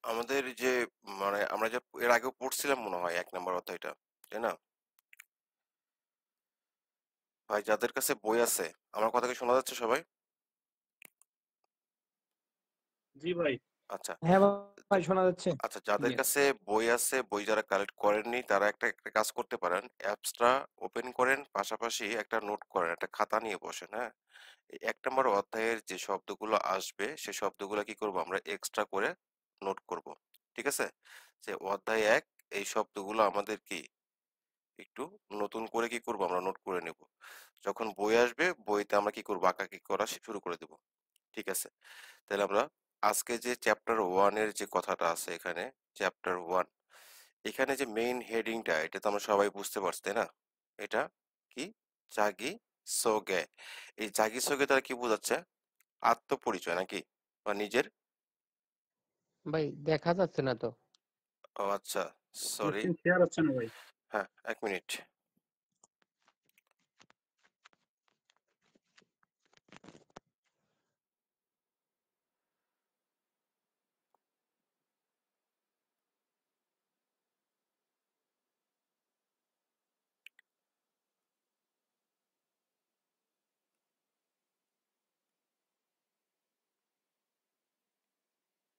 আমাদের যে মানে আমরা যে এর আগেও পড়ছিলাম মনে হয় 1 নম্বর অধ্যায়টা, তাই না? ভাই যাদের কাছে বই আছে, আমার কথা কি শোনা যাচ্ছে সবাই? জি ভাই। আচ্ছা। হ্যাঁ ভাই যা- শোনা যাচ্ছে। আচ্ছা, যাদের ইয়েস। কাছে বই আছে, বই যারা কালেক্ট করেননি তারা একটা একটা কাজ করতে পারেন, অ্যাপসটা ওপেন করেন, পাশাপাশি একটা নোট করেন, একটা খাতা নিয়ে বসেন, হ্যাঁ? এই 1 নম্বর অধ্যায়ের যে শব্দগুলো আসবে সে শব্দগুলো কি করব আমরা এক্সট্রা করে নোট করব। ঠিক আছে? যে অধ্যায় 1 এই শব্দগুলো আমাদের কি একটু নতুন করে কি করব আমরা নোট করে নেব। যখন বই আসবে বইতে আমরা কি করব আঁকাআঁকি করা শুরু করে দেব। ঠিক আছে? তাহলে আমরা আজকে যে চ্যাপ্টার 1 এর যে কথাটা আছে এখানে, চ্যাপ্টার 1, এখানে যে মেইন হেডিংটা এটা তো আমরা সবাই বুঝতে পারছি তাই না? এটা কি? জাগি সোগে। এই জাগি সোগে তারা কি বোঝাচ্ছে? আত্মপরিচয় নাকি? বা নিজের? ভাই দেখা যাচ্ছে না তো। ও আচ্ছা, সরি। স্ক্রিন শেয়ার হচ্ছে না ভাই। হ্যাঁ, 1 মিনিট।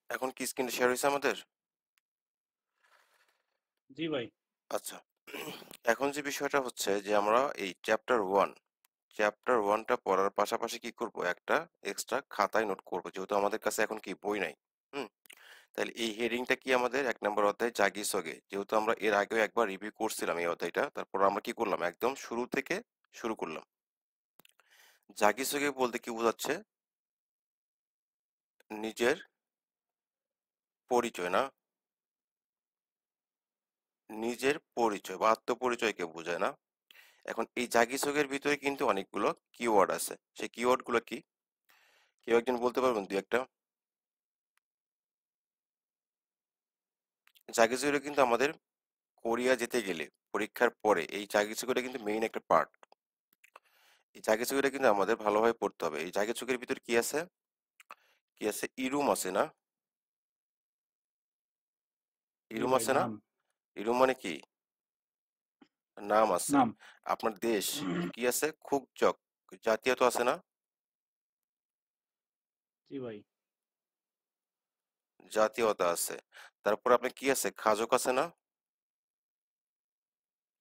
এখন কি স্ক্রিন শেয়ার হয়েছে আমাদের? জি ভাই। আচ্ছা। এখন যে বিষয়টা হচ্ছে যে আমরা এই চ্যাপ্টার 1টা পড়ার পাশাপাশি কি করব একটা এক্সট্রা খাতায় নোট করব, যেহেতু আমাদের কাছে এখন কি বই নাই। হুম। তাহলে এই হেডিংটা কি আমাদের 1 নম্বর অধ্যায় জাগি সগে, যেহেতু আমরা এর আগেও একবার রিভিউ করছিলাম এই অধ্যায়টা, তারপর আমরা কি করলাম একদম শুরু থেকে শুরু করলাম। জাগি সগে বলতে কি বোঝাচ্ছে? নিজের পরিচয় না? নিজের পরিচয় বা আত্মপরিচয়কে বোঝায় না? এখন এই জাগি সগের ভিতরে কিন্তু অনেকগুলো কিওয়ার্ড আছে, সেই কিওয়ার্ড গুলো কি কেউ একজন বলতে পারবেন দুই একটা? জাগি সগে কিন্তু আমাদের কোরিয়া যেতে গেলে পরীক্ষার পরে এই জাগি সগেটা কিন্তু মেইন একটা পার্ট। এই জাগি সগেটা কিন্তু আমাদের ভালোভাবে পড়তে হবে। এই জাগি সগের ভিতর কি আছে? কি আছে? ইরুম আছে না? জি ইরুম ভাই, আছে না? নাম। ইরুম মানে কি? নাম আছে। নাম। আপনার দেশ কি আছে? খুকজক, জাতীয়তা আছে না? জি ভাই। জাতীয়তা আছে। তারপর আপনার কি আছে? খাজক আছে না?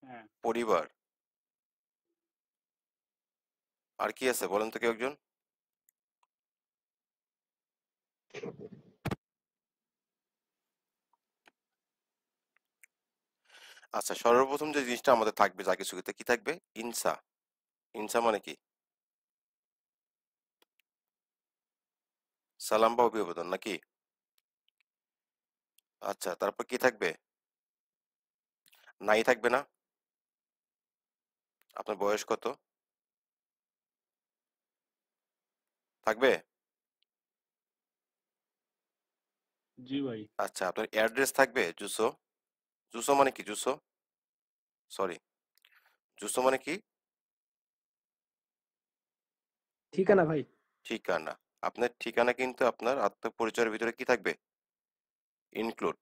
হ্যাঁ। পরিবার। আর কি আছে বলেন তো কেউ একজন? আচ্ছা, সর্বপ্রথম যে জিনিসটা আমাদের থাকবে যা কিছুতে কি থাকবে? ইনসা। ইনসা মানে কি? সালাম বা অভিবাদন নাকি? আচ্ছা, তারপর কি থাকবে? নাই থাকবে না? আপনার বয়স কত? থাকবে? জি ভাই। আচ্ছা, আপনার অ্যাড্রেস থাকবে? জুসো। জুসো মানে কি? জুসো, সরি, জুসো মানে কি? ঠিকানা ভাই। ঠিকানা। আপনার ঠিকানা কিন্তু আপনার আত্মপরিচয়ের ভিতরে কি থাকবে? ইনক্লুড।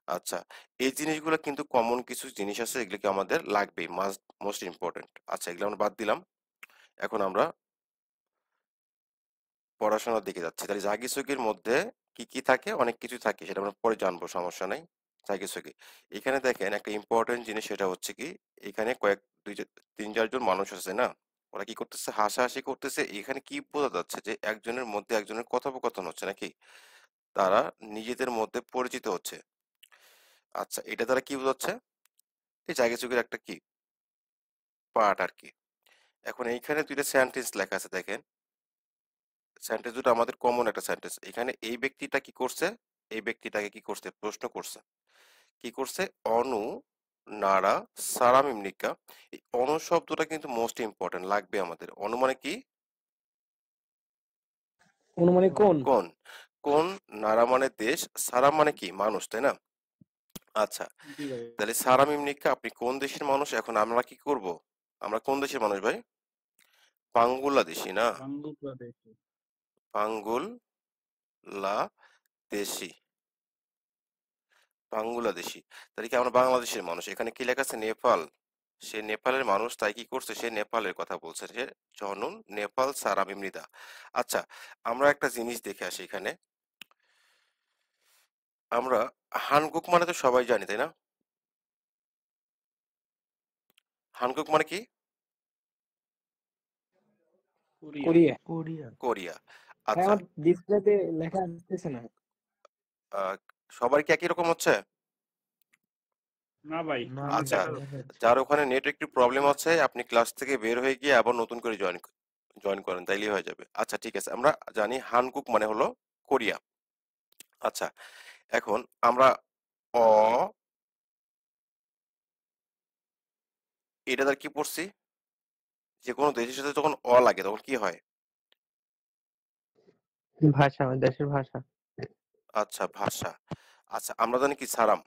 আচ্ছা, এই জিনিসগুলো কিন্তু কমন কিছু জিনিস আছে, এগুলোকে আমাদের লাগবেই, মাস্ট, মোস্ট ইম্পর্টেন্ট। আচ্ছা, এগুলো আমরা বাদ দিলাম। এখন আমরা পড়াশোনার দিকে যাচ্ছি। তাহলে জাগিসুগির মধ্যে কি কি থাকে? অনেক কিছু থাকে, সেটা আমরা পরে জানবো, সমস্যা নাই। জাগিসুগি, এখানে দেখেন একটা ইম্পর্টেন্ট জিনিস, সেটা হচ্ছে কি এখানে তিন চারজন মানুষ আছে না? ওরা কি করতেছে? হাসাহাসি করতেছে। এখানে কি বোঝা যাচ্ছে? যে একজনের মধ্যে একজনের কথোপকথন হচ্ছে নাকি? তারা নিজেদের মধ্যে পরিচিত হচ্ছে। আচ্ছা, এটা দ্বারা কি বোঝাচ্ছে? এই জাগিসুগির একটা কি পার্ট আর কি। এখন এইখানে দুইটা সেন্টেন্স লেখা আছে দেখেন। সেন্টেন্স দুটো আমাদের কমন একটা সেন্টেন্স। এখানে এই ব্যক্তিটা কি করছে? এই ব্যক্তিটাকে কি করছে? প্রশ্ন করছে। কি করছে? অনু নাড়া সারামিমনিকা। এই অনু শব্দটা কিন্তু মোস্ট ইম্পর্টেন্ট, লাগবে আমাদের। অনু মানে কি? অনুমানিক কোন? কোন। কোন। নাড়া মানে দেশ, সারা মানে কি? মানুষ, তাই না? আচ্ছা, জি ভাই। তাহলে সারামিমনিকা আপনি কোন দেশের মানুষ? এখন আমরা কি করব? আমরা কোন দেশের মানুষ ভাই? বাংলাদেশি না? বাংলাদেশ। বাংলা দেশি। বাংলাদেশি। তাহলে কি আমরা বাংলাদেশের মানুষ? এখানে কি লেখা আছে? নেপাল। সে নেপালের মানুষ, তাই কি করছে? সে নেপালের কথা বলছে। সে জনন নেপাল সারামি মৃদা। আচ্ছা, আমরা একটা জিনিস দেখে আসি এখানে। আমরা হানগুক মানে তো সবাই জানি, তাই না? হানগুক মানে কি? কোরিয়া। কোরিয়া। কোরিয়া। ভাই আচ্ছা, আমার ডিসপ্লেতে লেখা আসতেছে না। আহ, সবার কি একই রকম হচ্ছে? না ভাই, না আমার আচ্ছা, দেখা যাচ্ছে। যার ওখানে নেট একটু প্রবলেম আছে, আপনি ক্লাস থেকে বের হয়ে গিয়ে আবার নতুন করে জয়েন করেন, তাইলেই হয়ে যাবে। আচ্ছা, ঠিক আছে, আমরা জানি হানগুক মানে হলো কোরিয়া। আচ্ছা, এখন আমরা অ এটা দ্বারা কি পড়ছি? যে কোনো দেশের সাথে যখন অ লাগে তখন কি হয়? ভাষা, দেশের ভাষা। আচ্ছা, ভাষা। আচ্ছা, আমরা জানি কি সারাম?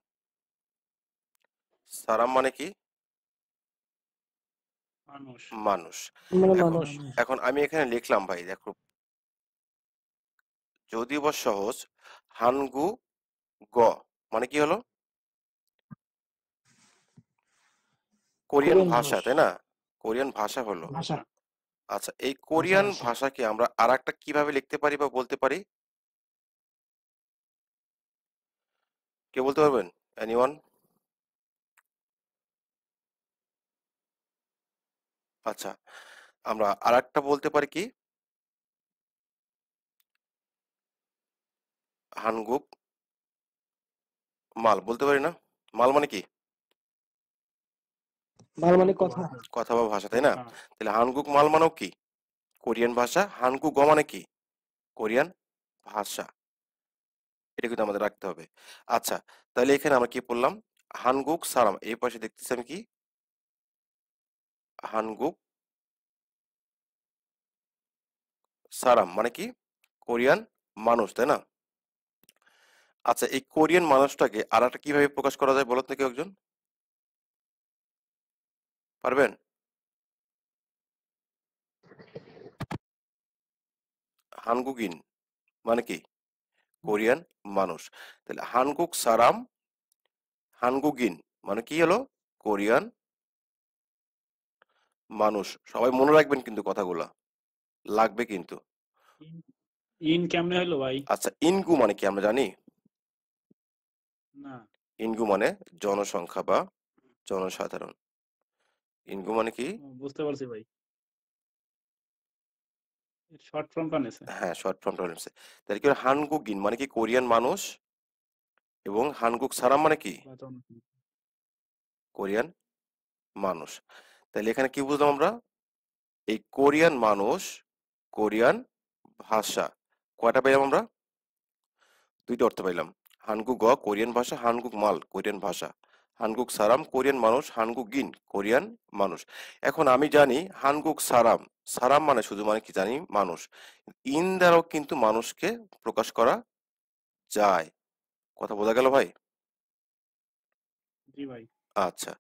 সারাম মানে কি? মানুষ। মানুষ। মানে এখন মানুষ। এখন আমি এখানে লিখলাম ভাই, দেখো, যদিও বা সহজ, হানগু গ মানে কি হলো? কোরিয়ান কোরিয়ান ভাষা, মানুষ। তাই না? কোরিয়ান ভাষা হলো। ভাষা। ভাষা। আচ্ছা, এই কোরিয়ান ভাষাকে আমরা আরেকটা কিভাবে লিখতে পারি বা বলতে পারি? কে বলতে পারবেন? এনিওয়ান? আচ্ছা, আমরা আরেকটা বলতে পারি কি? হানগুক মাল বলতে পারি না? মাল মানে কি? মাল মাল মানে তো কথা। ভাষা। কথা বা ভাষা, তাই না? হ্যাঁ। তাহলে হানগুক মাল মানেও কি? কোরিয়ান ভাষা। হানগু গ মানে কি? কোরিয়ান ভাষা। এটা কিন্তু আমাদের রাখতে হবে। আচ্ছা, তাহলে এখানে আমরা কি পড়লাম? হানগুক সারাম। এই পাশে দেখতেছি আমি কি? হানগুক সারাম মানে কি? কোরিয়ান মানুষ, তাই না? আচ্ছা, এই কোরিয়ান মানুষটাকে আর একটা কিভাবে প্রকাশ করা যায় বলো তো কেউ একজন? পারবেন? হানগুগিন মানে কি? কোরিয়ান মানুষ। তাহলে হানগুক সারাম হানগুগিন মানে কি হলো? কোরিয়ান মানুষ। সবাই মনে রাখবেন কিন্তু কথাগুলা, লাগবে কিন্তু। ইন ইন কেমনে হলো ভাই? আচ্ছা, ইনগু মানে কি আমরা জানি? না। ইনগু মানে জনসংখ্যা বা জনসাধারণ। ইনগু মানে কি? বুঝতে পারছি ভাই। শর্ট ফর্ম বানাইছে। হ্যাঁ, শর্ট ফর্মটা হচ্ছে। তাহলে কি হলো? হানগুগিন মানে কি? কোরিয়ান মানুষ। এবং হানগুক সারাম মানে কি? বা জনসংখ্যা। কোরিয়ান মানুষ। তাহলে এখানে কি বুঝলাম আমরা? এই কোরিয়ান মানুষ, কোরিয়ান ভাষা, কয়টা পেলাম আমরা? দুইটা অর্থ পাইলাম। হানগুক গ কোরিয়ান ভাষা, হানগুক মাল কোরিয়ান ভাষা, হানগুক সারাম কোরিয়ান মানুষ, হানগুক গিন কোরিয়ান মানুষ। এখন আমি জানি হানগুক সারাম, সারাম মানে শুধু মানে কি জানি? মানুষ। ইন দ্বারাও কিন্তু মানুষকে প্রকাশ করা যায়। কথা বোঝা গেল ভাই? জি ভাই। আচ্ছা,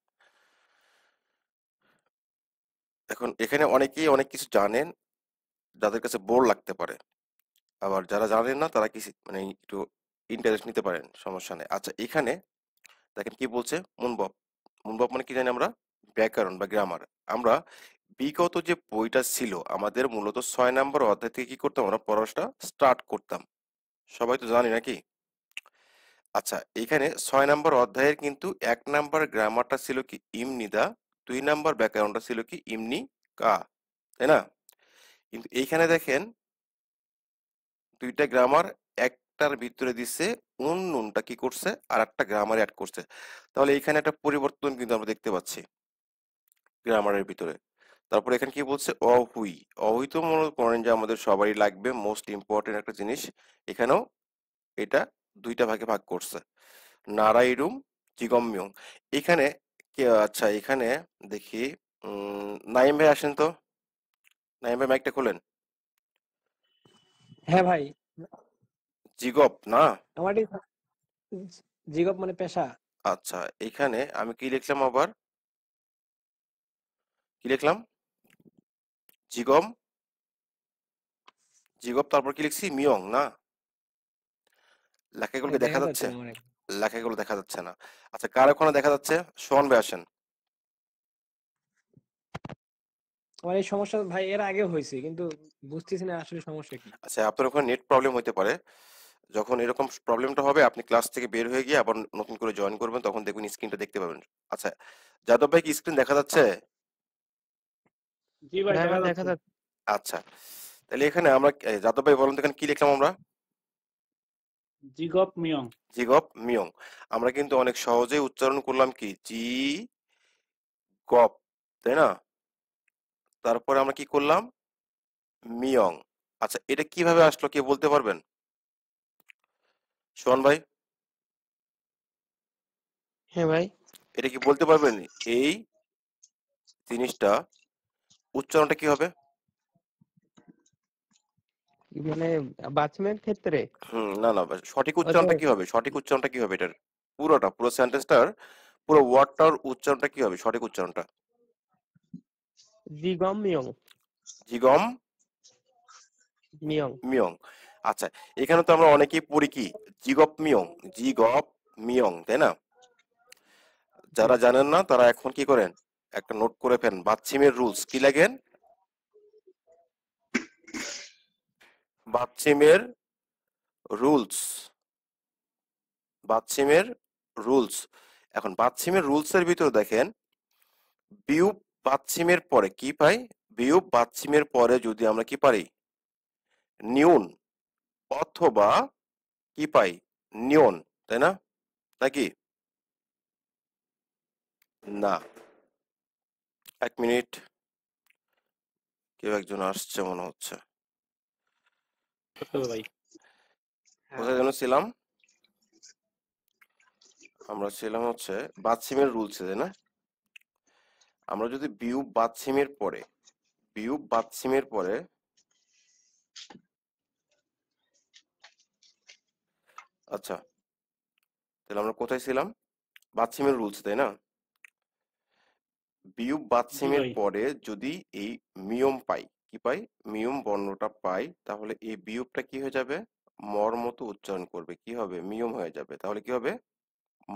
এখন এখানে অনেকেই অনেক কিছু জানেন, যাদের কাছে বোর লাগতে পারে। আবার যারা জানেন না তারা কিছু মানে একটু ইন্টারেস্ট নিতে পারেন, সমস্যা নেই। আচ্ছা, এখানে দেখেন কি বলছে? মুনবব। মুনবব মানে কি জানি আমরা? ব্যাকরণ বা গ্রামার। আমরা বিগত যে বইটা ছিল আমাদের, মূলত 6 নম্বর অধ্যায় থেকে কি করতাম? আমরা পড়াটা স্টার্ট করতাম। সবাই তো জানি নাকি? আচ্ছা, এখানে 6 নম্বর অধ্যায়ের কিন্তু 1 নম্বর গ্রামারটা ছিল কি? ইমনিদা। 2 নম্বর ব্যাকরণটা ছিল কি? ইমনি কা, তাই না? কিন্তু এইখানে দেখেন দুইটা গ্রামার একটার ভিতরে দিচ্ছে, নুনটা কি করছে আর একটা গ্রামার অ্যাড করছে। তাহলে এখানে একটা পরিবর্তন কিন্তু আমরা দেখতে পাচ্ছি গ্রামারের ভিতরে। তারপর এখানে কি বলছে? অহুই। অহুই তো মনে করেন যে আমাদের সবারই লাগবে, মোস্ট ইম্পর্টেন্ট একটা জিনিস। এখানেও এটা দুইটা ভাগে ভাগ করছে, নারাইরুম জিগম্যং। এখানে আচ্ছা, এখানে দেখি, নাইম ভাই আসেন তো। নাইম ভাই মাইকটা খোলেন। হ্যাঁ ভাই। জিগপ না? আমার জিগপ মানে পেশা। আচ্ছা, এখানে আমি কি লিখলাম আবার? কি লিখলাম? জিগম, জিগপ, তারপর কি লিখছি? মিয়ং না? লেখাগুলো ভাই কি দেখা দেখা যাচ্ছে যাচ্ছে? না আমার। লেখাগুলো দেখা যাচ্ছে না। আচ্ছা, কার ওখানে দেখা যাচ্ছে? সোহান ভাই আসেন। আমার এই সমস্যা ভাই এর আগেও হয়েছে, কিন্তু বুঝতেছি না আসলে সমস্যা কি। আচ্ছা, আপনার ওখানে নেট প্রবলেম হতে পারে। যখন এরকম প্রবলেমটা হবে আপনি ক্লাস থেকে বের হয়ে গিয়ে আবার নতুন করে জয়েন করবেন, তখন দেখবেন স্ক্রিনটা দেখতে পাবেন। আচ্ছা, যাদব ভাই কি স্ক্রিন দেখা যাচ্ছে? জি ভাই হ্যাঁ দেখা ভাই দেখা যাচ্ছে। যাচ্ছে। আচ্ছা, তাহলে এখানে আমরা যাদব ভাই বলুন তো এখানে কি লিখলাম আমরা? জিগপ মিয়ং। জিগপ মিয়ং। আমরা কিন্তু অনেক সহজেই উচ্চারণ করলাম কি জি গপ, তাই না? তারপরে আমরা কি করলাম? মিয়ং। আচ্ছা, এটা কিভাবে আসলো কে বলতে পারবেন? সোহান ভাই, হ্যাঁ ভাই, এটা কি বলতে পারবেন? এই জিনিসটা উচ্চারণটা কি হবে? মানে বাথরুমের ক্ষেত্রে না না, সঠিক ওই যে উচ্চারণটা কি হবে? সঠিক উচ্চারণটা কি হবে এটার? পুরোটা, পুরো সেন্টেন্সটার পুরো ওয়ার্ডটার উচ্চারণটা কি হবে? সঠিক উচ্চারণটা? জিগম মিয়ং। জিগম মিয়ং। মিয়ং। আচ্ছা, এখানে তো আমরা অনেকেই পড়ি কি জিগপ মিয়ং, জিগপ মিয়ং, তাই না? জি। যারা জানেন না তারা এখন কি করেন, একটা নোট করে ফেলেন, বাচ্চিমের রুলস কি লাগেন? বাচ্চিমের রুলস, বাচ্চিমের রুলস। এখন বাচ্চিমের রুলস এর ভিতরে দেখেন, বিয়োগ বাচ্চিমের পরে কি পাই? বিয়োগ বাচ্চিমের পরে যদি আমরা কি পারি? নিউন অথবা কি পাই? নিয়ন, তাই না? নাকি? না, এক মিনিট, কেউ একজন আসছে মনে হচ্ছে। করতে হবে ভাই। হ্যাঁ কোথায় ভাই। যেন ছিলাম? আমরা ছিলাম হচ্ছে বাচ্চিমের রুলসে, তাই না? আমরা যদি বিয়োগ বাচ্চিমের পরে, বিয়োগ বাচ্চিমের পরে, আচ্ছা, তাহলে আমরা কোথায় ছিলাম? বাচ্চিমের রুলস, তাই না? বিয়োগ জি বাচ্চিমের ভাই। পরে যদি এই মিয়ম পাই, কি পাই? মিয়ম বর্ণটা পাই, তাহলে এই বিয়োগটা কি হয়ে যাবে? মর মতো উচ্চারণ করবে, কি হবে? মিয়ম হয়ে যাবে। তাহলে কি হবে?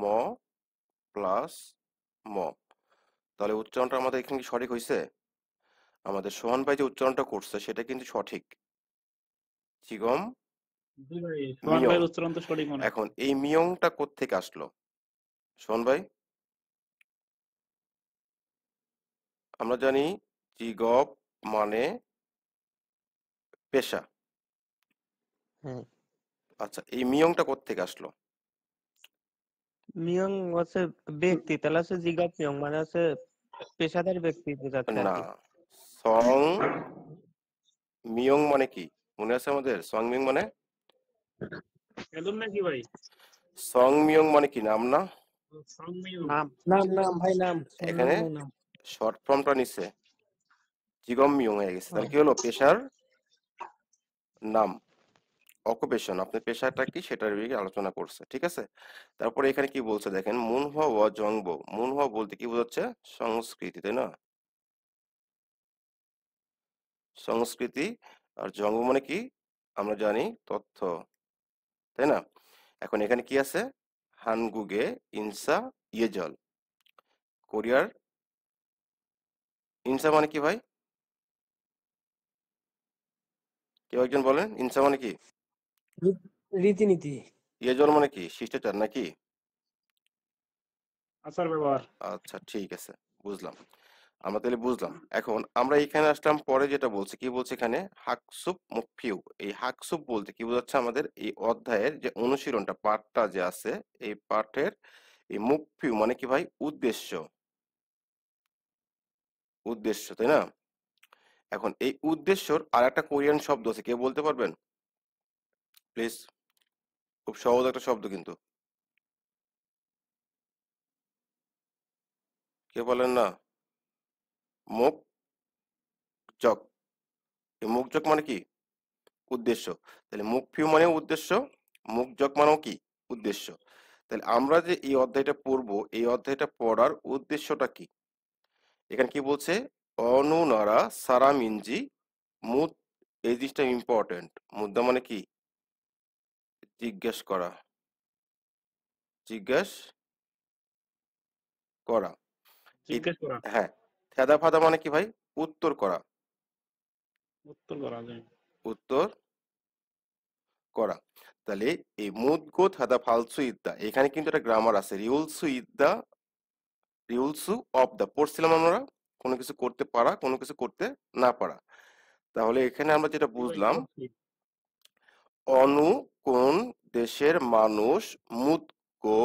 ম প্লাস ম। তাহলে উচ্চারণটা আমাদের এখানে কি সঠিক হয়েছে? আমাদের সোহান ভাই যে উচ্চারণটা করছে সেটা কিন্তু সঠিক। চিগম জি ভাই, সোহান মিয়ং। ভাইয়ের উচ্চারণ তো সঠিক মনে এখন হচ্ছে। এই মিয়ংটা কোত্থেকে আসলো সোহান ভাই? আমরা জানি জিগব মানে পেশা। হ্যাঁ, আচ্ছা, এই মিয়ংটা কোত্থেকে আসলো? মিয়ং হচ্ছে ব্যক্তি, তাহলে হচ্ছে জিগপ মিয়ং মানে হচ্ছে পেশাদার ব্যক্তি বোঝাচ্ছে আর না, কি। সং মিয়ং মানে কি মনে আছে আমাদের? সং মিয়ং মানে, এলুম নাকি ভাই? সং মিয়ং মানে কি নাম না? সং মিয়ং। নাম। নাম নাম ভাই, নাম সঙ্গীত এখানে মানে নাম। শর্ট ফর্মটা নিচ্ছে, জিগম মিয়ং হয়ে গেছে। ও, তাহলে কি হলো? পেশার নাম, অকুপেশন। আপনার পেশাটা কি সেটার বিষয়ে আলোচনা করছে, ঠিক আছে? তারপরে এখানে কি বলছে দেখেন, মুনহোয়া ওয়া জংবো। মুনহোয়া বলতে কি বোঝাচ্ছে? সংস্কৃতি, তাই না? সংস্কৃতি। আর জংবো মানে কি? আমরা জানি তথ্য, তাই না? এখন এখানে কি আছে? হানগুগে ইনসা ইয়েজল। কোরিয়ার ইনসা মানে কি ভাই? কেউ একজন বলেন ইনসা মানে কি? রীতিনীতি। ইয়েজল মানে কি? শিষ্টাচার নাকি? আচার ব্যবহার। আচ্ছা, ঠিক আছে, বুঝলাম। আমরা তাহলে বুঝলাম। এখন আমরা এখানে আসলাম, পরে যেটা বলছে কি বলছে এখানে, হাকসুপ মুকফিউ। এই হাকসুপ বলতে কি বোঝাচ্ছে? আমাদের এই অধ্যায়ের যে অনুশীলনটা পাঠটা যে আছে, এই পাঠের এই মুকফিউ মানে কি ভাই? উদ্দেশ্য, উদ্দেশ্য, তাই না? এখন এই উদ্দেশ্যর আর একটা কোরিয়ান শব্দ আছে, কেউ বলতে পারবেন প্লিজ? খুব সহজ একটা শব্দ কিন্তু, কেউ বলেন না? মুখ জক। এই মুখ জক মানে কি? উদ্দেশ্য। তাহলে মুকফিউ মানে উদ্দেশ্য, মুকজক মানেও কি? উদ্দেশ্য। তাহলে আমরা যে এই অধ্যায়টা পড়বো, এই অধ্যায়টা পড়ার উদ্দেশ্যটা কি? এখানে কি বলছে? অনুনারা সারামিনজি মুদ। এই জিনিসটা ইম্পর্টেন্ট। মুদ্রা মানে কি? জিজ্ঞেস করা, জিজ্ঞেস করা। জিজ্ঞেস করা, হ্যাঁ, থেদা ফাদা মানে কি ভাই? উত্তর করা। উত্তর করা যায়। উত্তর করা। তাহলে এই মুদগো থেদা ফালসু ইদ্দা, এখানে কিন্তু একটা গ্রামার আছে। রিউলসু ইদ্দা, রিউলসু অফ দা, পড়ছিলাম আমরা। কোনো কিছু করতে পারা, কোনো কিছু করতে না পারা। তাহলে এখানে আমরা যেটা জি ভাই, বুঝলাম, পড়ছি। অনু কোন দেশের মানুষ মুদগো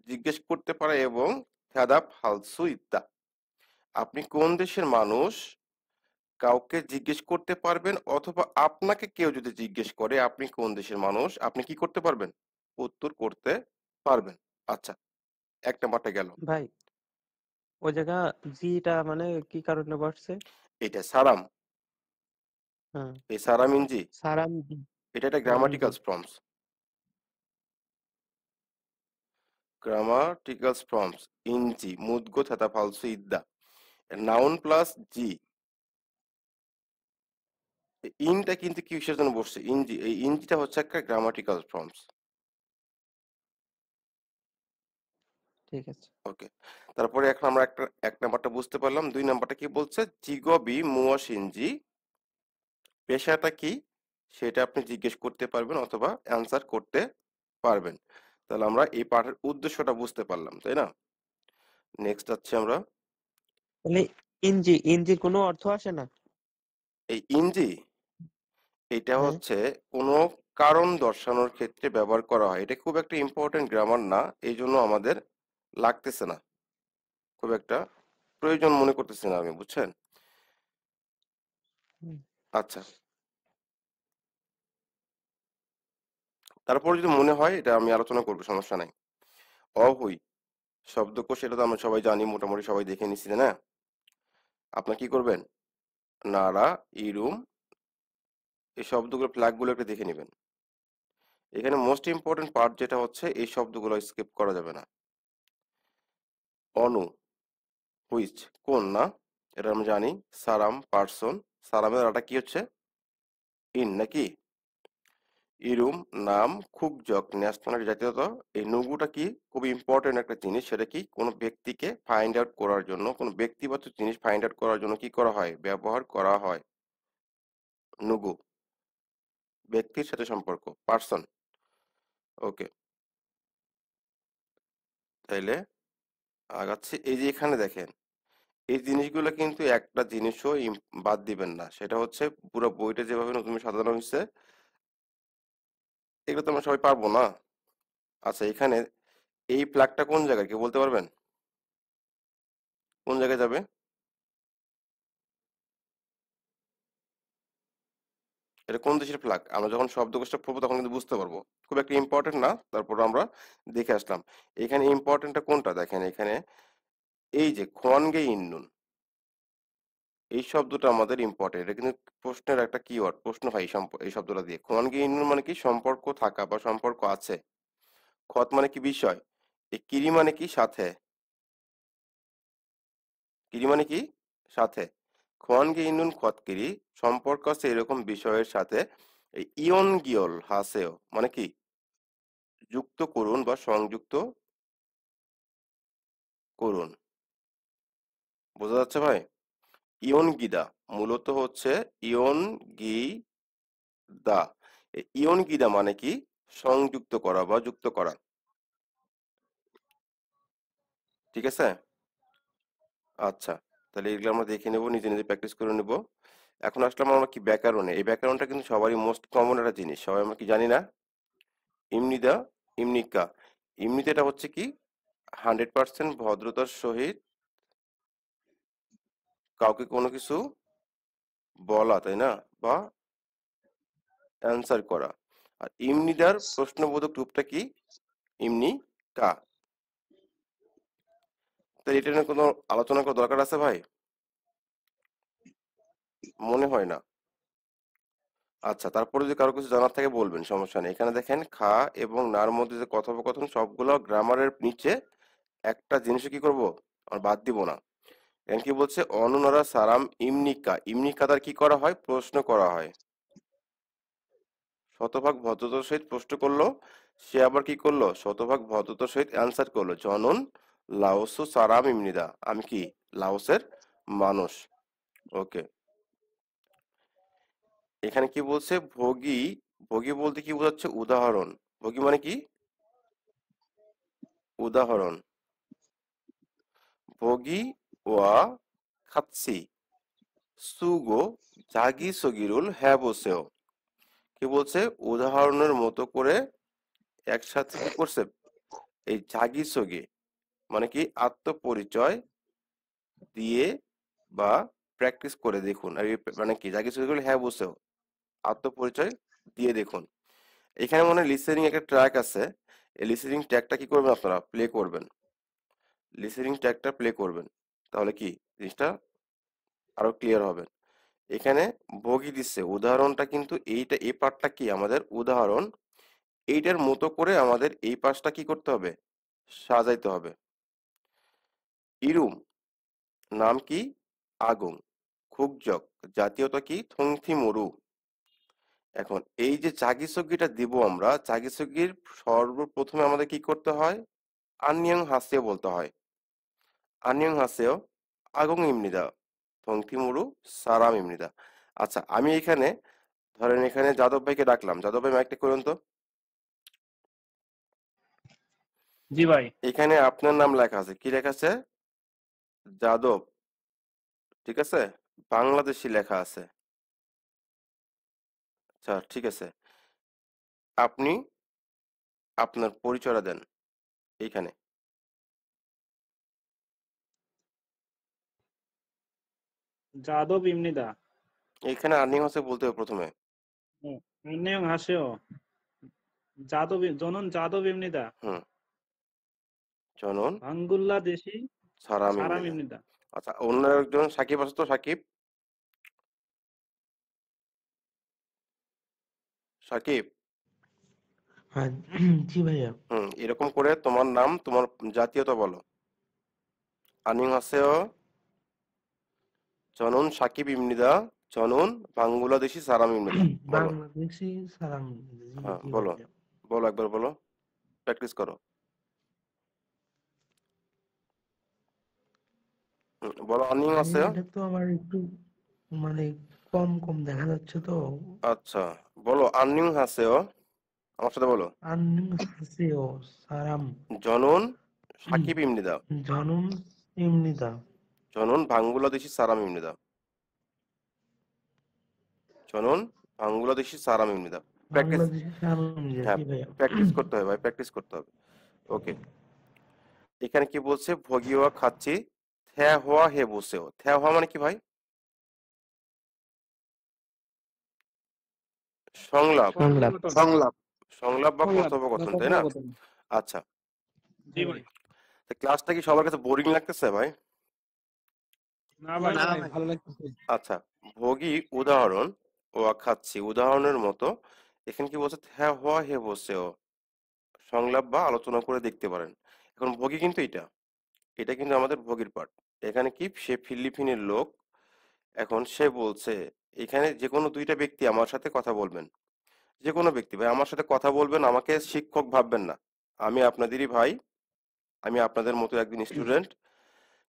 জিজ্ঞেস করতে পারে এবং থেদা ফালসু ইদ্দা, আপনি কোন দেশের মানুষ কাউকে জিজ্ঞেস করতে পারবেন, অথবা আপনাকে কেউ যদি জিজ্ঞেস করে আপনি কোন দেশের মানুষ, আপনি কি করতে পারবেন? উত্তর করতে পারবেন। আচ্ছা, এক নাম্বারটা গেল। ভাই ওই জায়গা জিটা মানে কি কারণে বসছে? এটা সারাম, হ্যাঁ, এই সারাম ইনজি, সারাম এটা একটা সারাম জি। Grammatical forms. গ্রামাটিক্যাল ফর্মস ইনজি মুদগো থেতা ফালসু ইদ্দা, নাউন প্লাস জি। ইনটা কিন্তু কিসের জন্য বসছে? ইনজি, এই ইনজিটা হচ্ছে একটা গ্রামাটিক্যাল ফর্মস। ঠিক আছে। ওকে, তারপরে এখন আমরা এক নাম্বারটা বুঝতে পারলাম। দুই নাম্বারটা কি বলছে? জিগবি মুয়া সিনজি, পেশাটা কি সেটা আপনি জিজ্ঞেস করতে পারবেন অথবা অ্যান্সার করতে পারবেন। তাহলে আমরা এই পাঠের উদ্দেশ্যটা বুঝতে পারলাম, তাই না? নেক্সট যাচ্ছি আমরা। তাহলে ইঞ্জির কোনো অর্থ আসে না? এই ইনজি, এটা হ্যাঁ। হচ্ছে কোনো কারণ দর্শানোর ক্ষেত্রে ব্যবহার করা হয়। এটা খুব একটা ইম্পর্টেন্ট গ্রামার না, এই জন্য আমাদের লাগতেছে না, খুব একটা প্রয়োজন মনে করতেছি না আমি, বুঝছেন? হুম। আচ্ছা, তারপর যদি মনে হয় এটা আমি আলোচনা করবো, সমস্যা নাই। অহুই শব্দকোষ, এটা তো আমরা সবাই জানি, মোটামুটি সবাই দেখে নিচ্ছি, না? আপনার কি করবেন? নাড়া, ইরুম, এই শব্দগুলো ফ্ল্যাগগুলো একটু দেখে নেবেন। এখানে মোস্ট ইম্পর্টেন্ট পার্ট যেটা হচ্ছে, এই শব্দগুলো স্কিপ করা যাবে না। অনু, হুইচ, কোন, না? এটা আমরা জানি। সারাম, পার্সন, সারামের আটা কি হচ্ছে? ইন, নাকি? ইরুম, নাম, খুকজক, ন্যাশনাল, জাতীয়তা। এই নুগুটা কি? খুব ইম্পর্টেন্ট একটা জিনিস। সেটা কি? কোনো ব্যক্তিকে ফাইন্ড আউট করার জন্য, কোনো ব্যক্তিগত জিনিস ফাইন্ড আউট করার জন্য কি করা হয়? ব্যবহার করা হয় নুগু। ব্যক্তির সাথে সম্পর্ক, পার্সন। ওকে, তাইলে আগাচ্ছি। এই যে এখানে দেখেন, এই জিনিসগুলো কিন্তু একটা জিনিসও বাদ দিবেন না, সেটা হচ্ছে পুরো বইটা যেভাবে নতুন সাজানো হয়েছে, এগুলো তো আমরা সবাই পারবো না। আচ্ছা, এখানে এই ফ্ল্যাগটা কোন জায়গায়, কেউ বলতে পারবেন? কোন জায়গায় যাবে? এটা কোন দেশের ফ্ল্যাগ? আমরা যখন শব্দকোষটা পড়বো তখন কিন্তু বুঝতে পারবো। খুব একটা ইম্পর্টেন্ট না, তারপর আমরা দেখে আসলাম। এখানে ইম্পর্টেন্টটা কোনটা দেখেন, এখানে এই যে খোয়ানগে ইন্নুন, এই শব্দটা আমাদের ইম্পর্টেন্ট। এটা কিন্তু প্রশ্নের একটা কিওয়ার্ড, প্রশ্ন হয় এই শব্দটা দিয়ে। খোয়ানগে ইন্নুন মানে কি? সম্পর্ক থাকা বা সম্পর্ক আছে। খত মানে কি? বিষয়। এই কিরি মানে কি? সাথে। কিরি মানে কি? সাথে। খোয়ানগে ইন্নুন খত কিরি, সম্পর্ক আছে এরকম বিষয়ের সাথে। এই ইয়ন গিয়ল হাসেও মানে কি? যুক্ত করুন বা সংযুক্ত করুন। বোঝা যাচ্ছে ভাই? ইয়ন গিদা মূলত হচ্ছে ইয়ন গিদা। ইয়ন গিদা মানে কি? সংযুক্ত করা বা যুক্ত করা। ঠিক আছে? আচ্ছা, তাহলে এগুলো আমরা দেখে নেবো, নিজে নিজে প্র্যাকটিস করে নেবো। এখন আসলাম আমরা কি ব্যাকরণে। এই ব্যাকরণটা কিন্তু সবারই মোস্ট কমন একটা জিনিস, সবাই আমরা কি জানি না? ইমনিদা, ইমনিকা। ইমনিতে এটা হচ্ছে কি? 100% ভদ্রতার সহিত কাউকে কোনো কিছু বলা, তাই না? বা অ্যান্সার করা। আর ইমনিদার প্রশ্নবোধক রূপটা কি? ইমনি কা। তাই এটা নিয়ে কোনো আলোচনা করার দরকার আছে ভাই? মনে হয় না। আচ্ছা, তারপরে যদি কারো কিছু জানার থাকে বলবেন, সমস্যা নেই। এখানে দেখেন খা এবং নার মধ্যে যে কথোপকথন, সবগুলো গ্রামারের নিচে একটা জিনিসও কি করব, আর বাদ দিব না। এখানে কি বলছে? অনুনারা সারাম ইমনিকা, ইমনিকা তার কি করা হয়? প্রশ্ন করা হয়। শতভাগ ভদ্রতার সহিত প্রশ্ন করলো, সে আবার কি করলো, শতভাগ ভদ্রতার সহিত অ্যান্সার করলো, জনন লাওসু সারাম ইমনিদা, আমি কি লাওসের মানুষ। ওকে, এখানে কি বলছে, ভোগী, ভোগী বলতে কি বোঝাচ্ছে, উদাহরণ। ভোগী মানে কি, উদাহরণ। ভোগী ওয়া খাচ্ছি সুগো জাগি সগিরুল হ্যাঁ বসেও, কি বলছে, উদাহরণের মতো করে একসাথে কি করছে, এই জাগি সগি মানে কি আত্মপরিচয় দিয়ে বা প্র্যাকটিস করে দেখুন। আর মানে কি জাগি সগিরুল হ্যাঁ বসেও, আত্মপরিচয় দিয়ে দেখুন। এখানে মনে হয় লিসেনিং একটা ট্র্যাক আছে, এই লিসেনিং ট্র্যাকটা কি করবেন, আপনারা প্লে করবেন, লিসেনিং ট্র্যাকটা প্লে করবেন, তাহলে কি জিনিসটা আরো ক্লিয়ার হবে। এখানে ভোগী দিচ্ছে, উদাহরণটা কিন্তু এইটা, এই পার্টটা কি আমাদের উদাহরণ, এইটার মতো করে আমাদের এই পাশটা কি করতে হবে, সাজাইতে হবে। ইরুম নাম কি, আগুন, খুকজক জাতীয়তা কি, থংথিমরু। এখন এই যে জাগিসগিটা দিব আমরা, জাগিসগির সর্বপ্রথমে আমাদের কি করতে হয়, আনিয়ং হাসেও বলতে হয়, আনিয়ং হাসেও আগুন ইমনিদা থংথিমরু সারাম ইমনিদা। আচ্ছা, আমি এখানে ধরেন এখানে যাদব ভাইকে ডাকলাম, যাদব ভাই মাইকটা করুন তো। জি ভাই। এখানে আপনার নাম লেখা আছে, কি লেখা আছে, যাদব, ঠিক আছে, বাংলাদেশি লেখা আছে। আচ্ছা ঠিক আছে, আপনি আপনার পরিচয়টা দেন এইখানে। যাদব ইমনিদা। এইখানে আর্নিং হচ্ছে বলতে হবে প্রথমে। আন্নেং হাসেও জনন যাদব ইমনিদা। হুম, জনন ভাঙ্গুল্লা দেশি সারাম সারাম ইমনিদা। ইমনিদা। আচ্ছা, অন্য একজন সাকিব আছে তো, সাকিব, সাকিব। হ্যাঁ, জি ভাইয়া। এরকম করে তোমার নাম, তোমার জাতীয়তা বলো। আর্নিং হাসেও জনন সাকিব ইমনিদা, জনন বাংলাদেশি সারাম ইমনিদা, বলো। বাংলাদেশি সালাম। জি হ্যাঁ জি বলো, ভাইয়া। বলো একবার বলো, প্র্যাকটিস করো। বলো আর্নিং ভাইয়া আছে। এটা তো আমার একটু মানে কম কম দেখা যাচ্ছে তো। আচ্ছা, বলো আর্নিং হাসেও, আমার সাথে বলো, আন্নিং হাসিও সারাম জনন সাকিব ইমনিদা, জনম ইমনিদা, জনন বাংলাদেশি সারাম ইমনিদা, জনন বাংলাদেশি সারাম ইমনিদা। প্র্যাকটিস, বাংলাদেশি সালাম। হ্যাঁ জি ভাইয়া। প্র্যাকটিস করতে হবে ভাই, প্র্যাকটিস করতে হবে। ওকে, এখানে কি বলছে, ভগিওয়া খাচ্ছি থ্যা হওয়া হে বসেও, থ্যা হওয়া মানে কি ভাই, সংলাপ, সংলাপ। সংলাপ। সংলাপ বা সংলাপ বা কথোপকথন, তাই না। কথোপকথন। আচ্ছা, জি ভাই। তো ক্লাসটা কি সবার কাছে বোরিং লাগতেছে ভাই? না না ভাই। না ভাই, ভালো লাগতেছে। আচ্ছা, ভোগী উদাহরণ, ও খাচ্ছি উদাহরণের মতো। এখানে কি বলছে, থ্যা হওয়া হে বসেও, সংলাপ বা আলোচনা করে দেখতে পারেন। এখন ভোগী কিন্তু এটা, এটা কিন্তু আমাদের ভোগীর পার্ট। এখানে কি, সে ফিলিপিনের লোক। এখন সে বলছে, এখানে যে কোনো দুইটা ব্যক্তি আমার সাথে কথা বলবেন, যে কোনো ব্যক্তি ভাই আমার সাথে কথা বলবেন, আমাকে শিক্ষক ভাববেন না, আমি আপনাদেরই ভাই, আমি আপনাদের মতো একদিন স্টুডেন্ট,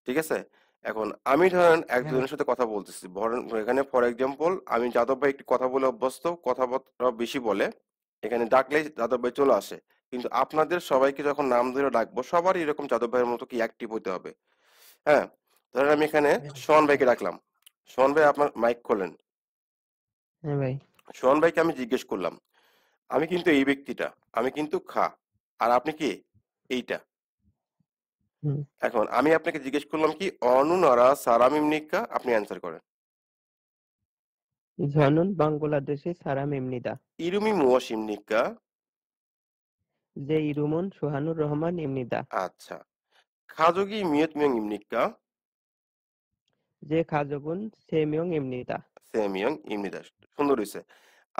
ঠিক আছে। এখন আমি ধরেন হ্যাঁ একজনের সাথে কথা বলতেছি, ধরেন এখানে ফর এক্সাম্পল আমি যাদব ভাই একটু কথা বলে অভ্যস্ত, কথাবার্তা বেশি বলে, এখানে ডাকলেই যাদব ভাই চলে আসে। কিন্তু আপনাদের সবাইকে যখন নাম ধরে ডাকবো, সবারই এরকম যাদব ভাইয়ের মতো কি অ্যাক্টিভ হতে হবে। হ্যাঁ, ধরেন আমি এখানে সোহান ভাইকে ডাকলাম, সোহান ভাই আপনার মাইক খোলেন। হ্যাঁ ভাই। সোহান ভাইকে আমি জিজ্ঞেস করলাম, আমি কিন্তু এই ব্যক্তিটা, আমি কিন্তু খা, আর আপনি কি এইটা। হুম। এখন আমি আপনাকে জিজ্ঞেস করলাম কি, অনুনারা সারামিম নিকা, আপনি অ্যান্সার করেন। জনন বাংলাদেশি সারাম ইমনিদা, ইরুমি মুয়াশিম নিকা। যে ইরুমন সোহানুর রহমান ইমনিদা, আচ্ছা, খাজোগি মিয়ত মিয়ং ইমনিকা, যে খাজগুন সেমিয়ং ইমনিদা। সেমিয়ং ইমনিদা। সুন্দর হয়েছে।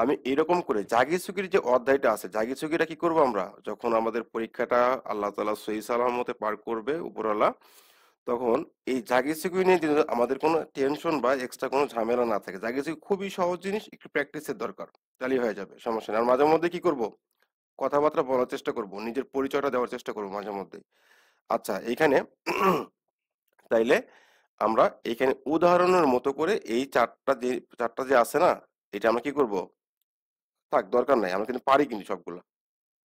আমি এরকম করে জাগিসুগির যে অধ্যায়টা আছে, জাগিসুগিটা কি করব আমরা, যখন আমাদের পরীক্ষাটা আল্লাহ তাআলা সহি সালামতে পার করবে উপরওয়ালা, তখন এই জাগিসুকি নিয়ে যদি আমাদের কোনো টেনশন বা এক্সট্রা কোনো ঝামেলা না থাকে, জাগিসুকি খুবই সহজ জিনিস, একটু প্র্যাকটিসের দরকার, তাহলেই হয়ে যাবে, সমস্যা নেই। আর মাঝে মধ্যে কি করব, কথাবার্তা বলার চেষ্টা করব, নিজের পরিচয়টা দেওয়ার চেষ্টা করব মাঝে মধ্যে। আচ্ছা, এইখানে তাইলে আমরা এইখানে উদাহরণের মতো করে এই চারটা যে আছে না, এটা আমরা কি করব, থাক দরকার নাই, আমরা কিন্তু পারি, কিন্তু সবগুলো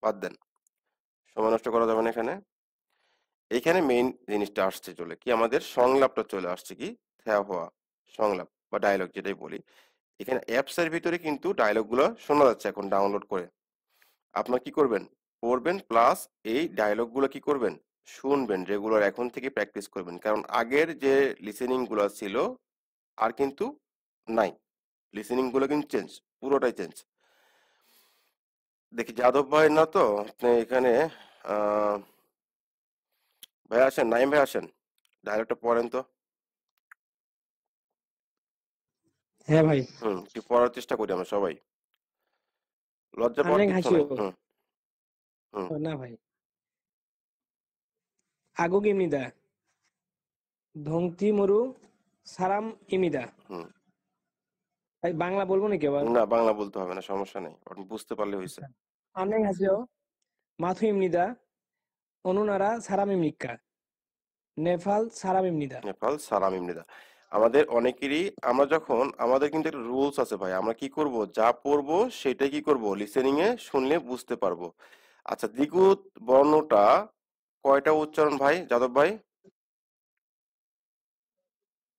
বাদ দেন, সময় নষ্ট করা যাবে না এখানে। এখানে মেইন জিনিসটা আসছে, চলে কি আমাদের সংলাপটা চলে আসছে, কি থ্যা হওয়া সংলাপ বা ডায়লগ যেটাই বলি। এখানে অ্যাপস এর ভিতরে কিন্তু ডায়লগ গুলো শোনা যাচ্ছে এখন ডাউনলোড করে। আপনার কি করবেন, পড়বেন প্লাস এই ডায়লগ গুলো কি করবেন, শুনবেন রেগুলার, এখন থেকে প্র্যাকটিস করবেন, কারণ আগের যে লিসেনিং গুলো ছিল আর কিন্তু নাই, লিসেনিং গুলো কিন্তু চেঞ্জ, পুরোটাই চেঞ্জ। দেখি যাদব ভাই না তো আপনি এখানে, আহ ভাই আসেন, নাইম ভাই আসেন, ডায়লগটা পড়েন তো। হ্যাঁ ভাই। একটু পড়ার চেষ্টা করি আমরা সবাই, লজ্জা পাওয়ার Aneng কিছু hasio. নাই। হুম না ভাই। আগো গিমিদা। ধংতি মরু সারাম ইমিদা। হুম ভাই বাংলা বলবো নাকি আবার? না, বাংলা বলতে হবে না, সমস্যা নেই, আপনি বুঝতে পারলে হয়েছে। Aneng hasio. মাথু ইমনিদা। অনুনারা সারাম ইমনিক্কা। নেফাল সারাম ইমনিদা। নেপাল সালাম ইমনিদা। আমাদের অনেকেরই, আমরা যখন, আমাদের কিন্তু একটা রুলস আছে ভাই, আমরা কি করব, যা পড়বো সেটাই কি করব, লিসেনিং এ শুনলে বুঝতে পারবো। আচ্ছা, দ্বিগুদ বর্ণটা কয়টা উচ্চারণ ভাই, যাদব ভাই?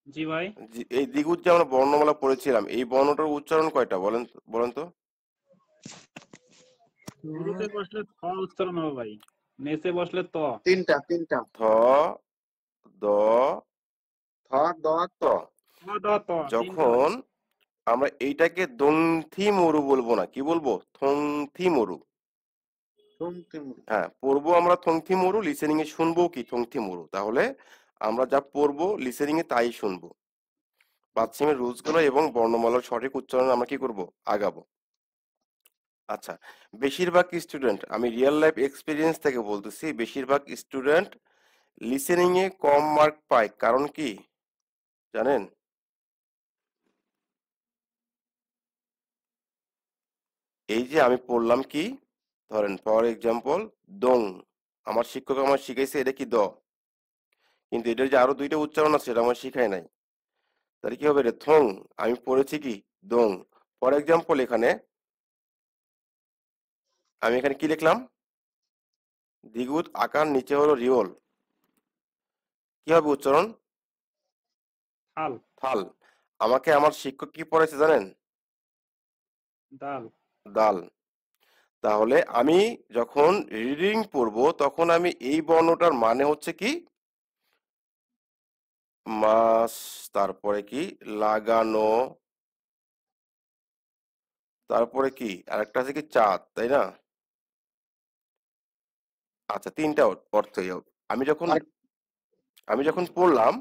জি ভাই। এই দ্বিগুদ যে আমরা বর্ণমালা পড়েছিলাম, এই বর্ণটার উচ্চারণ কয়টা বলেন, বলেন তো। শুরুতে বসলে থ উচ্চারণ হবে ভাই, নেচে বসলে ত। তিনটা থ, দ, থ দ ত। ত দ ত তিনটা ভাই। যখন আমরা এইটাকে দংথি মরু বলবো না, কি বলবো, থংথি মরু। হ্যাঁ, পড়বো আমরা থংথি মরু, লিসেনিং এ শুনবো কি থংথি মরু। তাহলে আমরা যা পড়বো লিসেনিং এ তাই শুনবো। পাশ্চিমের রুলস গুলো এবং বর্ণমালার সঠিক উচ্চারণ আমরা কি করব, আগাবো। আচ্ছা, বেশিরভাগ স্টুডেন্ট, আমি রিয়েল লাইফ এক্সপিরিয়েন্স থেকে বলতেছি, বেশিরভাগ স্টুডেন্ট লিসেনিং এ কম মার্ক পায়, কারণ কি জানেন? এই যে আমি পড়লাম কি, ধরেন ফর এক্সাম্পল দং, আমার শিক্ষক আমার শিখাইছে এটা কি দ, কিন্তু এটার যে আরো দুইটা উচ্চারণ আছে সেটা আমার শিখায় নাই, তাহলে কি হবে রে, থং, আমি পড়েছি কি দং। ফর এক্সাম্পল এখানে আমি এখানে কি লিখলাম, দ্বিগুদ আকার নিচে হলো রিওল, কি হবে উচ্চারণ, থাল। থাল। আমাকে আমার শিক্ষক কি পড়াইছে জানেন, দাল। দাল। তাহলে আমি যখন রিডিং পড়বো তখন আমি এই বর্ণটার মানে হচ্ছে কি মাস, তারপরে কি লাগানো, তারপরে কি আরেকটা আছে কি চাঁদ, তাই না? আচ্ছা, তিনটা অর্থই আমি যখন আর আমি যখন পড়লাম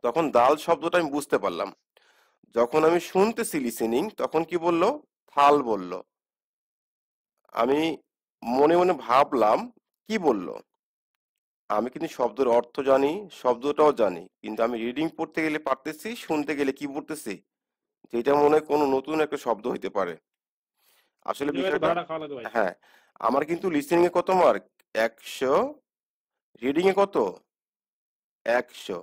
তখন দাল শব্দটা আমি বুঝতে পারলাম, যখন আমি শুনতেছি লিসেনিং তখন কি বললো, থাল বলল, আমি মনে মনে ভাবলাম কি বললো, আমি কিন্তু শব্দের অর্থ জানি, শব্দটাও জানি, কিন্তু আমি রিডিং পড়তে গেলে পারতেছি, শুনতে গেলে কি পড়তেছি, যেটা মনে হয় কোনো নতুন একটা শব্দ হইতে পারে। আসলে এই জায়গায় একটু বিষয়টা, ধরাটা খাওয়া লাগবে ভাই। হ্যাঁ, আমার কিন্তু লিসেনিং এ কত মার্ক, 100, রিডিং এ কত, 100।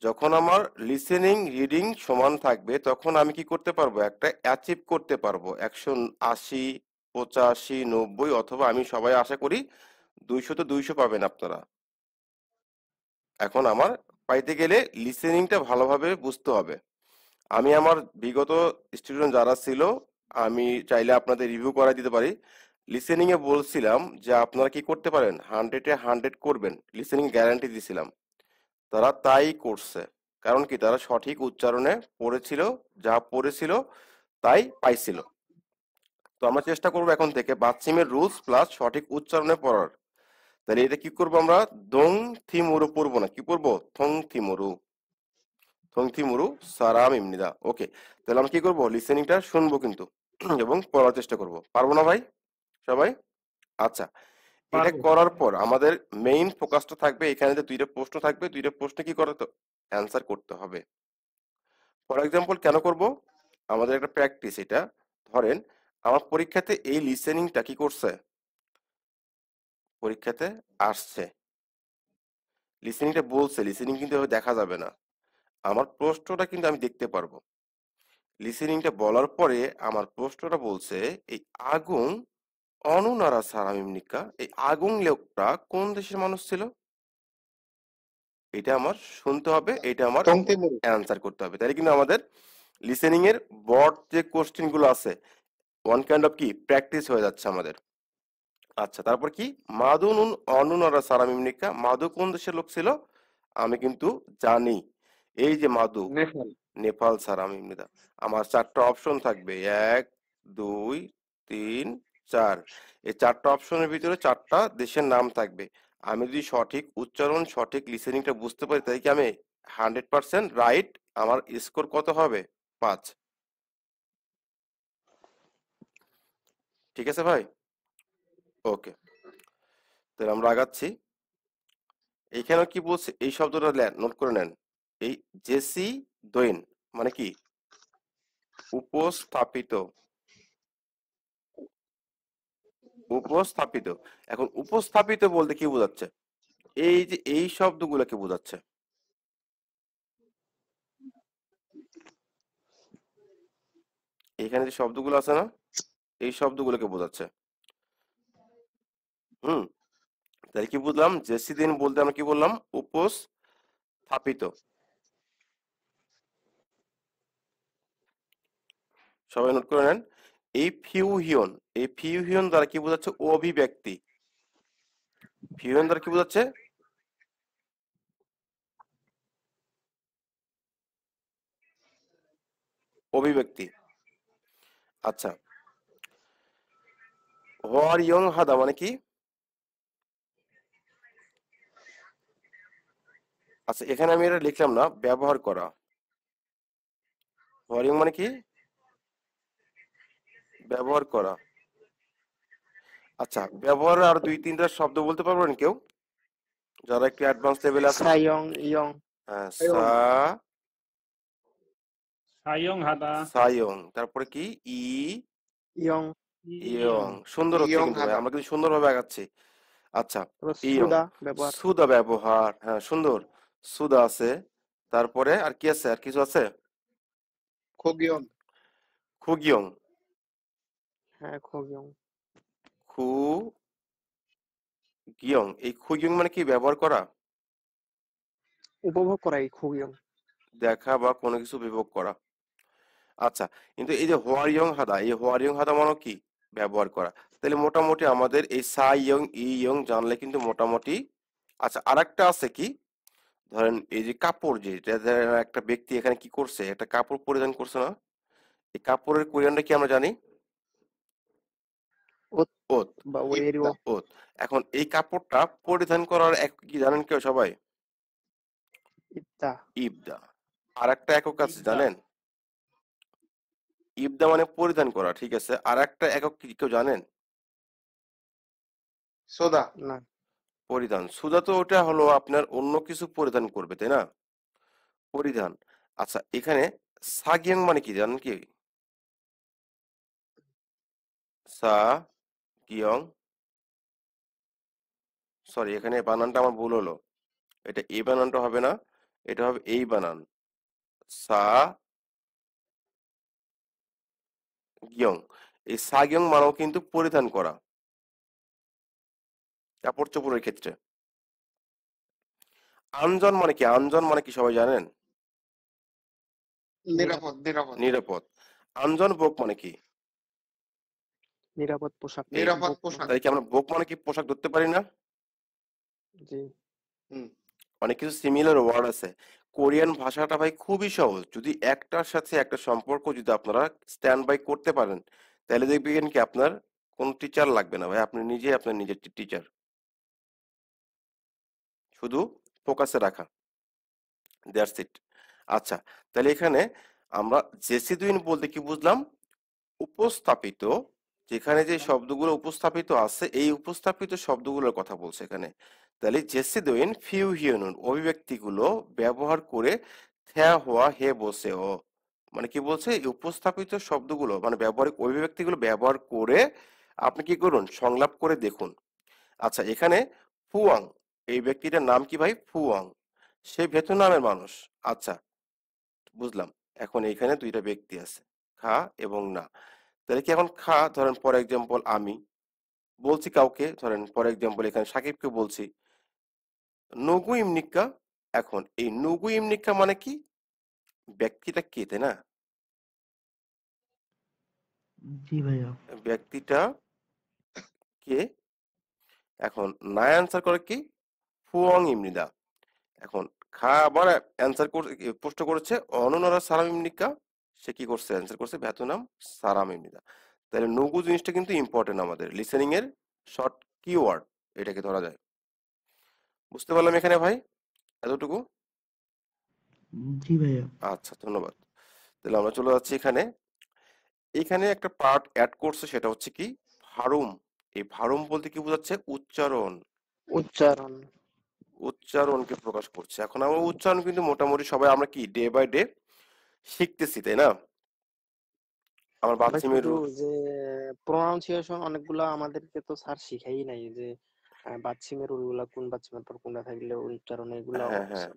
যখন আমার লিসেনিং রিডিং সমান থাকবে তখন আমি কি করতে পারবো, একটা অ্যাচিভ করতে পারবো 180, 85, 90, অথবা আমি সবাই আশা করি 200 তো 200 পাবেন আপনারা। এখন আমার পাইতে গেলে লিসেনিংটা ভালোভাবে বুঝতে হবে। আমি আমার বিগত স্টুডেন্ট যারা ছিল, আমি চাইলে আপনাদের রিভিউ করাই দিতে পারি, লিসেনিং এ বলছিলাম যে আপনারা কি করতে পারেন, 100-এ 100 করবেন, লিসেনিং গ্যারান্টি দিছিলাম, তারা তাই করছে, কারণ কি তারা সঠিক উচ্চারণে পড়েছিল, যা পড়েছিল তাই পাইছিল। তো আমরা চেষ্টা করবো এখন থেকে বাচ্চিমের রুলস প্লাস সঠিক উচ্চারণে পড়ার। তাহলে এটা কি করবো আমরা, দং থিমুরু পড়বো না, কি পড়বো, থং থিমুরু, থং থিমুরু সারাম ইমনিদা। ওকে, তাহলে আমরা কি করবো, লিসেনিংটা শুনবো কিন্তু এবং পড়ার চেষ্টা করব, পারবো না ভাই সবাই? আচ্ছা, এটা পারবো। করার পর আমাদের মেইন ফোকাসটা থাকবে এখানে যে দুইটা প্রশ্ন থাকবে, দুইটা প্রশ্ন কি করতে অ্যান্সার করতে হবে। ফর এক্সাম্পল কেন করব, আমাদের একটা প্র্যাকটিস এটা। ধরেন আমার পরীক্ষাতে এই লিসেনিংটা কি করছে, পরীক্ষাতে আসছে, লিসেনিংটা বলছে, লিসেনিং কিন্তু এভাবে দেখা যাবে না, আমার প্রশ্নটা কিন্তু আমি দেখতে পারবো। লিসেনিংটা বলার পরে আমার প্রশ্নটা বলছে এই আগুন অনুনারা সারামিমনিকা, এই আগুন লোকটা কোন দেশের মানুষ ছিল, এটা আমার শুনতে হবে, এটা আমার Tongtimur. অ্যান্সার করতে হবে। তাহলে কিন্তু আমাদের লিসেনিং এর বড় যে কোশ্চেন গুলো আছে ওয়ান কাইন্ড অফ কি প্র্যাকটিস হয়ে যাচ্ছে আমাদের। আচ্ছা, তারপর কি মাদুন অনুনারা সারামিমনিকা, মাদু কোন দেশের লোক ছিল, আমি কিন্তু জানি। এই যে মাদু, Nepal. নেপাল সারামিমনিদা। আমার চারটা অপশন থাকবে, 1 2 3 4। এই চারটা অপশনের ভিতরে চারটা দেশের নাম থাকবে। আমি যদি সঠিক উচ্চারণ, সঠিক লিসেনিংটা বুঝতে পারি, তাই কি আমি 100% রাইট, আমার স্কোর কত হবে, 5। ঠিক আছে ভাই, ওকে, তাহলে আমরা আগাচ্ছি। এইখানেও কি বলছে, এই শব্দটা নোট করে নেন। এই জেসি দোয়েন মানে কি, উপস্থাপিত, উপস্থাপিত। এখন উপস্থাপিত বলতে কি বোঝাচ্ছে, এই যে এই শব্দগুলোকে বোঝাচ্ছে। এখানে যে শব্দগুলো আছে না, এই শব্দগুলোকে বোঝাচ্ছে। হুম, তাহলে কি বুঝলাম, জেসি দিন বলতে আমরা কি বললাম, উপস্থাপিত। সবাই নোট করে নেন। এই ফিউহিয়ন, এই ফিউহিয়ন দ্বারা কি বোঝাচ্ছে, অভিব্যক্তি। ফিউহিয়ন দ্বারা কি বোঝাচ্ছে, অভিব্যক্তি। আচ্ছা, হোয়ার ইয়ং হাদা মানে কি, আচ্ছা এখানে আমি এটা লিখলাম না, ব্যবহার করা। হোয়ার ইয়ং মানে কি, ব্যবহার করা। আচ্ছা, ব্যবহার আর দুই তিনটা শব্দ বলতে পারবেন কেউ, যারা একটু অ্যাডভান্স লেভেলে আছেন? সায়ং ইয়ং, হ্যাঁ, Ayong. সায়ং হাদা। সায়ং, তারপরে কি ইয়ং, ইয়ং। সুন্দর হচ্ছে Iyong কিন্তু ভাই, hada. আমরা কিন্তু সুন্দরভাবে আগাচ্ছি। আচ্ছা, তারপর ইয়ং, সুদা ব্যবহার, সুদা ব্যবহার, হ্যাঁ সুন্দর, সুদা আছে। তারপরে আর কি আছে, আর কিছু আছে, Kogyon. খুগিয়ং, হ্যাঁ খোগিয়ং, খুগিয়ং। এই খুগিয়ং মানে কি, ব্যবহার করা, উপভোগ করা এই খোগিয়ং। দেখা বা কোনো কিছু বিভোগ করা। আচ্ছা, কিন্তু এই যে হোয়ারিয়ং হাদা, এই হোয়ারিয়ং হাদা মানে কি, ব্যবহার করা। তাহলে মোটামুটি আমাদের এই সা ইয়ং ই ইয়ং জানলে কিন্তু মোটামুটি। আচ্ছা, আরেকটা আছে কি, ধরেন এই যে কাপড়, যে একটা ব্যক্তি এখানে কি করছে, একটা কাপড় পরিধান করছে না, এই কাপড়ের কোরিয়ানটা কি আমরা জানি, ওত ওত, বা ওয়েরিও, Ipta. ওত। এখন এই কাপড়টা পরিধান করার এক কি জানেন কেউ সবাই, ইত্তা, ইবদা। আর একটা একক আছে ইবদা। জানেন, ইবদা মানে পরিধান করা, ঠিক আছে, আর একটা একক কি কেউ জানেন, Soda. না পরিধান। সুদা তো ওটা হলো আপনার অন্য কিছু পরিধান করবে, তাই না, পরিধান। আচ্ছা, এখানে সাগিয়ং মানে কি জানেন কি, সা গিয়ং, সরি এখানে বানানটা আমার ভুল হলো, এটা এই বানানটা হবে না, এটা হবে এই বানান, সা গিয়ং। এই সা গিয়ং মানেও কিন্তু পরিধান করা, কাপড় চোপড়ের ক্ষেত্রে। আনজন মানে কি, আনজন মানে কি সবাই জানেন, Nirapod. Nirapod. নিরাপদ। আনজন বোক মানে কি, নিরাপদ পোশাক, Nirapod বোক পোশাক। তাই কি আমরা বোক মানে কি পোশাক ধরতে পারি না, জি, হুম। অনেক কিছু সিমিলার ওয়ার্ড আছে। কোরিয়ান ভাষাটা ভাই খুবই সহজ, যদি একটার সাথে একটা সম্পর্ক যদি আপনারা স্ট্যান্ড বাই করতে পারেন, তাহলে দেখবেন কি আপনার কোন টিচার লাগবে না ভাই, আপনি নিজে আপনার নিজের টিচার, শুধু ফোকাসে রাখা, দ্যাটস ইট। আচ্ছা, তাহলে এখানে আমরা জেসিদুইন বলতে কি বুঝলাম, উপস্থাপিত যেখানে যে শব্দগুলো উপস্থাপিত আছে এই উপস্থাপিত শব্দগুলোর কথা বলছে এখানে। তাহলে জেসিদোইন ফিউহিয়নুন অভিব্যক্তিগুলো ব্যবহার করে থ্যা হওয়া হে বসে ও মানে কি বলছে এই উপস্থাপিত শব্দগুলো মানে ব্যবহারিক অভিব্যক্তিগুলো ব্যবহার করে আপনি কি করুন সংলাপ করে দেখুন। আচ্ছা এখানে ফুয়াং এই ব্যক্তিটার নাম কি ভাই? ফুয়াং। সে ভিয়েতনামের মানুষ। আচ্ছা বুঝলাম। এখন এইখানে দুইটা ব্যক্তি আছে, খা এবং না। তাহলে কি এখন খা ধরেন ফর এক্সাম্পল আমি বলছি কাউকে, ধরেন ফর এক্সাম্পল এখানে সাকিবকে বলছি নগু ইমনিক্কা। এখন এই নগু ইমনিক্কা মানে কি? ব্যক্তিটা কে, তাই না? জি ভাইয়া। ব্যক্তিটা কে? এখন না অ্যান্সার করে কি? ফুয়ং ইমনিদা। এখন খা আবার অ্যান্সার প্রশ্ন করেছে অনুনরা সারাম ইমনিক্কা। সে কি করছে? অ্যান্সার করছে ভেতনাম সারাম ইমনিদা। তাহলে নগু জিনিসটা কিন্তু ইম্পর্টেন্ট আমাদের লিসেনিং এর শর্ট কিওয়ার্ড এটাকে ধরা যায়। বুঝতে পারলাম এখানে ভাই এতটুকু? জি ভাইয়া। আচ্ছা ধন্যবাদ। তাহলে আমরা চলে যাচ্ছি এখানে। এখানে একটা পার্ট অ্যাড করছে সেটা হচ্ছে কি ভারুম। এই ভারুম বলতে কি বোঝাচ্ছে? উচ্চারণ। উচ্চারণ। উচ্চারণকে প্রকাশ করছে। এখন আমরা উচ্চারণ কিন্তু মোটামুটি সবাই আমরা কি ডে বাই ডে শিখতেছি, তাই না? আমার ভাই বাচ্চিমের শুধু যে প্রনাউন্সিয়েশন অনেকগুলা আমাদেরকে তো স্যার শিখাই নাই যে বাচ্চিমের ওইগুলা কোন বাচ্চিমের পর কোনটা থাকলে উচ্চারণ এগুলা হ্যাঁ হ্যাঁ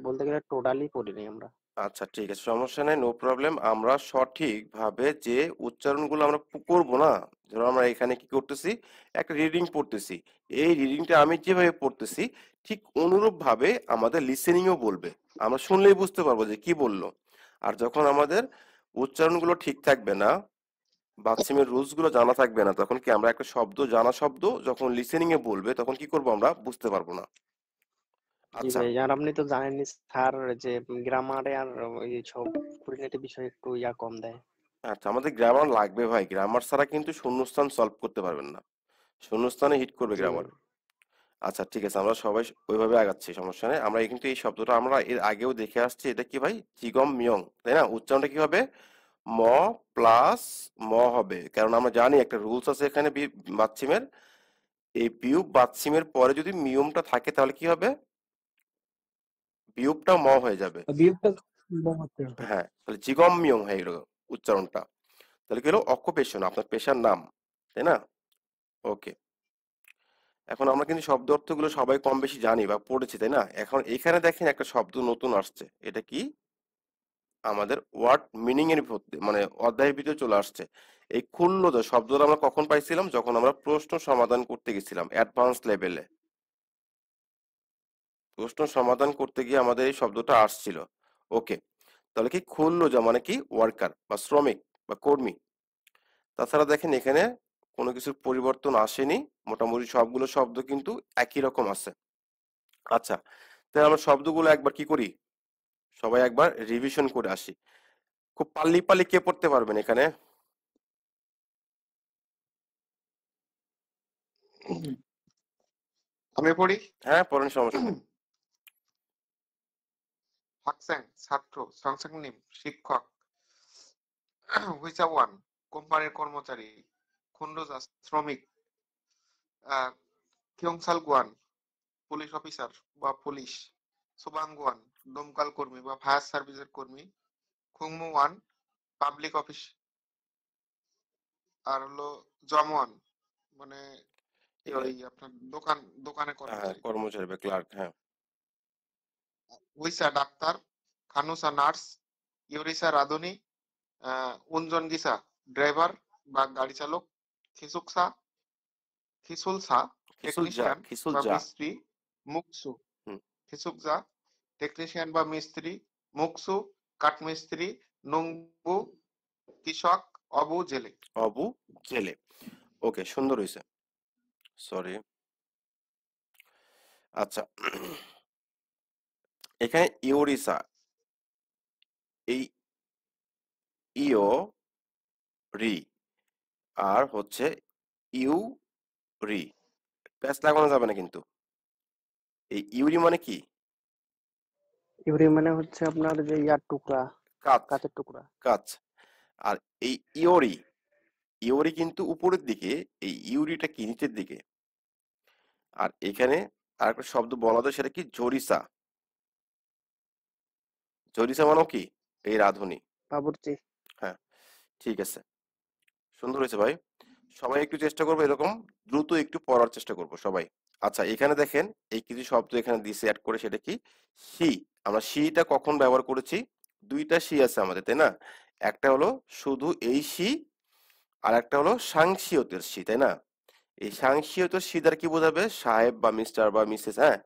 বলতে গেলে টোটালি পড়িনি আমরা। আচ্ছা ঠিক আছে সমস্যা নাই নো প্রবলেম। আমরা সঠিকভাবে যে উচ্চারণগুলো আমরা করবো না, ধরো আমরা এখানে কি করতেছি একটা রিডিং পড়তেছি, এই রিডিংটা আমি যেভাবে পড়তেছি ঠিক অনুরূপ ভাবে আমাদের লিসেনিংও বলবে, আমরা শুনলেই বুঝতে পারবো যে কি বললো। আর যখন আমাদের উচ্চারণগুলো ঠিক থাকবে না, বাচ্চিমের রুলস গুলো জানা থাকবে না, তখন কি আমরা একটা শব্দ জানা শব্দ যখন লিসেনিং এ বলবে তখন কি করবো আমরা বুঝতে পারবো না। জি আচ্ছা ভাই, আর আপনি তো জানেনই স্যার যে গ্রামারে আর ওই সব খুঁটিনাটি বিষয়ে একটু কম দেয়। আচ্ছা আমাদের গ্রামার লাগবে ভাই, গ্রামার ছাড়া কিন্তু শূন্যস্থান সলভ করতে পারবেন না, শূন্যস্থানে হিট করবে জি ভাই। গ্রামার। আচ্ছা ঠিক আছে আমরা সবাই ওইভাবে আগাচ্ছি সমস্যা নেই। আমরা কিন্তু এই শব্দটা আমরা এর আগেও দেখে আসছি, এটা কি ভাই চিগম মিয়ং, তাই না? উচ্চারণটা কি হবে? ম প্লাস ম হবে, কারণ আমরা জানি একটা রুলস আছে এখানে বাচ্চিমের, এই বিয়োগ বাচ্চিমের পরে যদি মিয়মটা থাকে তাহলে কি হবে? বিয়োগটা ম হয়ে যাবে। বিয়োগটা ম হতে হবে। হ্যাঁ তাহলে জিগম মিয়ং হয়ে গেল উচ্চারণটা। তাহলে কি হলো? অকুপেশন, আপনার পেশার নাম, তাই না? ওকে। এখন আমরা কিন্তু শব্দ অর্থগুলো সবাই কম বেশি জানি বা পড়েছি, তাই না? এখন এখানে দেখেন একটা শব্দ নতুন আসছে, এটা কি আমাদের ওয়ার্ড মিনিং এর মানে অধ্যায়ের ভিতরে চলে আসছে। এই ক্ষুল্লতা শব্দটা আমরা কখন পাইছিলাম? যখন আমরা প্রশ্ন সমাধান করতে গেছিলাম অ্যাডভান্স লেভেলে, প্রশ্ন সমাধান করতে গিয়ে আমাদের এই শব্দটা আসছিল। ওকে, তাহলে কি ক্ষুল্লজা মানে কি ওয়ার্কার বা শ্রমিক বা কর্মী। তাছাড়া দেখেন এখানে কোনো কিছুর পরিবর্তন আসেনি, মোটামুটি সবগুলো শব্দ কিন্তু একই রকম আছে। আচ্ছা তাহলে আমরা শব্দগুলো একবার কি করি, সবাই একবার রিভিশন করে আসি। খুব পাল্লি পাল্লি কে পড়তে পারবেন এখানে? আমি পড়ি। হ্যাঁ পড়েন সমস্যা নেই। 학생, ছাত্র, সংসাংনিম, শিক্ষক, হুইসাওয়ান, কোম্পানির কর্মচারী, খুন্ডুজা, শ্রমিক, আহ, কিয়ংসালগুয়ান, পুলিশ অফিসার বা পুলিশ, সুবাঙ্গুয়ান, দমকল কর্মী বা ফায়ার সার্ভিসের কর্মী, খুংমুয়ান, পাবলিক অফিস, আর হলো জমওয়ান মানে কি ওই আপনার দোকানে হ্যাঁ কর্মচারী, কর্মচারী বা ক্লার্ক, হ্যাঁ। হুইসা ডাক্তার, খানুসা নার্স, ইউরিসা রাঁধুনি, উনজন গিসা ড্রাইভার বা গাড়ি চালক, খিসুকসা খিসুলসা খিসুলজা টেকনিশিয়ান বা খিসুলজা। মিস্ত্রি, মুকসু হুম। খিসুকজা টেকনিশিয়ান বা মিস্ত্রি, মুকসু কাঠমিস্ত্রি, নুঙ্গু কৃষক, অবু জেলে। অবু জেলে। ওকে সুন্দর হয়েছে। সরি। আচ্ছা এখানে ইওরিসা, এই ইও রি আর হচ্ছে ইউ রি, প্যাচ লাগানো যাবে না কিন্তু। এই ইউরি মানে কি? ইউরি মানে হচ্ছে আপনার যে ইয়ার টুকরা, কাচ, কাঁচের টুকরা। কাচ। আর এই ইওরি ইউরি কিন্তু উপরের দিকে, এই ইউরিটা কি নিচের দিকে। আর এখানে আরেকটা শব্দ বলা যায়, সেটা কি জরিসা। জরিসা মানে কি? এই রাঁধুনি। বাবুর্চি। হ্যাঁ, ঠিক আছে, সুন্দর হয়েছে ভাই। সবাই একটু চেষ্টা করবো এরকম দ্রুত একটু পড়ার চেষ্টা করবো সবাই। আচ্ছা, এখানে দেখেন এই কিছু শব্দ এখানে দিছে অ্যাড করে, সেটা কি? সি। আমরা সিটা কখন ব্যবহার করেছি? দুইটা সি আছে আমাদের, তাই না? একটা হলো শুধু এই সি, আর একটা হলো সাংসিয়তের সি, তাই না? এই সাংসিয়তের সি দ্বারা কি বোঝাবে? সাহেব বা মিস্টার বা মিসেস, হ্যাঁ।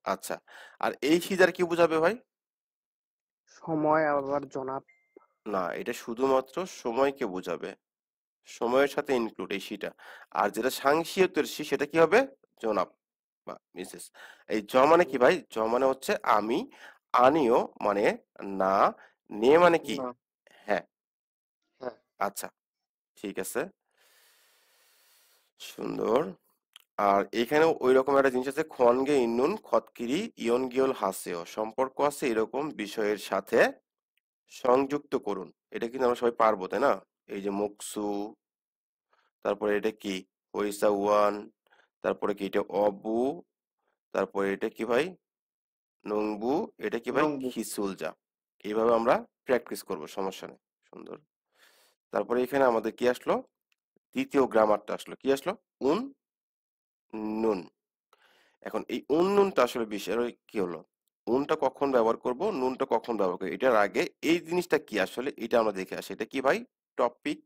আচ্ছা, আর এই সি দ্বারা কি বোঝাবে ভাই? সময় আবার জনাব। না, এটা শুধুমাত্র সময়কে বোঝাবে, সময়ের সাথে ইনক্লুড এই সিটা। আর যেটা সাংসিয়তের সি, সেটা কি হবে? জনাব বা মিসেস। এই জ মানে কি ভাই? জ মানে হচ্ছে আমি, আনিও মানে না, নে মানে কি? না। হ্যাঁ। হ্যাঁ। আচ্ছা, ঠিক আছে, সুন্দর। আর এখানেও ওই রকম একটা জিনিস আছে, খনগে ইন্নুন খতকিরি ইয়ন গিয়ল হাসেও, সম্পর্ক আছে এরকম বিষয়ের সাথে সংযুক্ত করুন। এটা কিন্তু আমরা সবাই পারবো, তাই না? এই যে মুকসু, তারপরে এটা কি? হইসা ওয়ান, তারপরে কি এটা? অবু, তারপরে এটা কি ভাই? নংবু, এটা কি ভাই? নংবু। খিসুলজা। এইভাবে আমরা প্র্যাকটিস করব, সমস্যা নেই। সুন্দর। তারপরে এখানে আমাদের কি আসলো? দ্বিতীয় গ্রামারটা আসলো, কি আসলো? উন নুন। এখন এই উন নুনটা আসলে বিষয় কি হলো? উনটা কখন ব্যবহার করব, নুনটা কখন ব্যবহার করব, এটার আগে এই জিনিসটা কি আসলে এটা আমরা দেখে আসি। এটা কি ভাই? Topic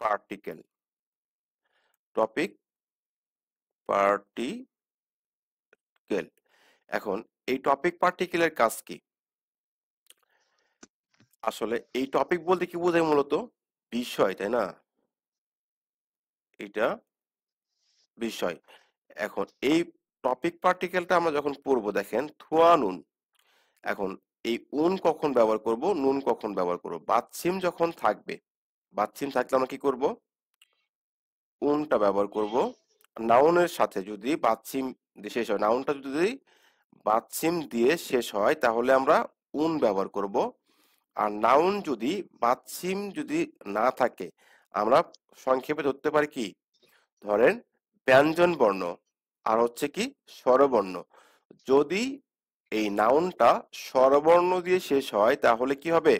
particle. Topic particle. এখন এই টপিক পার্টিকেলের কাজ কি? আসলে এই টপিক বলতে কি বোঝায়? মূলত বিষয়, তাই না? এটা বিষয়। এখন এই টপিক পার্টিকেলটা আমরা যখন পড়বো, দেখেন থুয়া নুন। এখন এই উন কখন ব্যবহার করব, নুন কখন ব্যবহার করব? বাচ্ছিম যখন থাকবে, বাচ্ছিম থাকলে আমরা কি করব? উনটা ব্যবহার করব। নাউনের সাথে যদি বাচ্ছিম দিয়ে শেষ হয়, নাউনটা যদি বাচ্ছিম দিয়ে শেষ হয়, তাহলে আমরা উন ব্যবহার করব। আর নাউন যদি বাচ্ছিম যদি না থাকে, আমরা সংক্ষেপে ধরতে পারি কি? ধরেন ব্যঞ্জন বর্ণ আর হচ্ছে কি স্বরবর্ণ। যদি এই নাউনটা স্বরবর্ণ দিয়ে শেষ হয়, তাহলে কি হবে?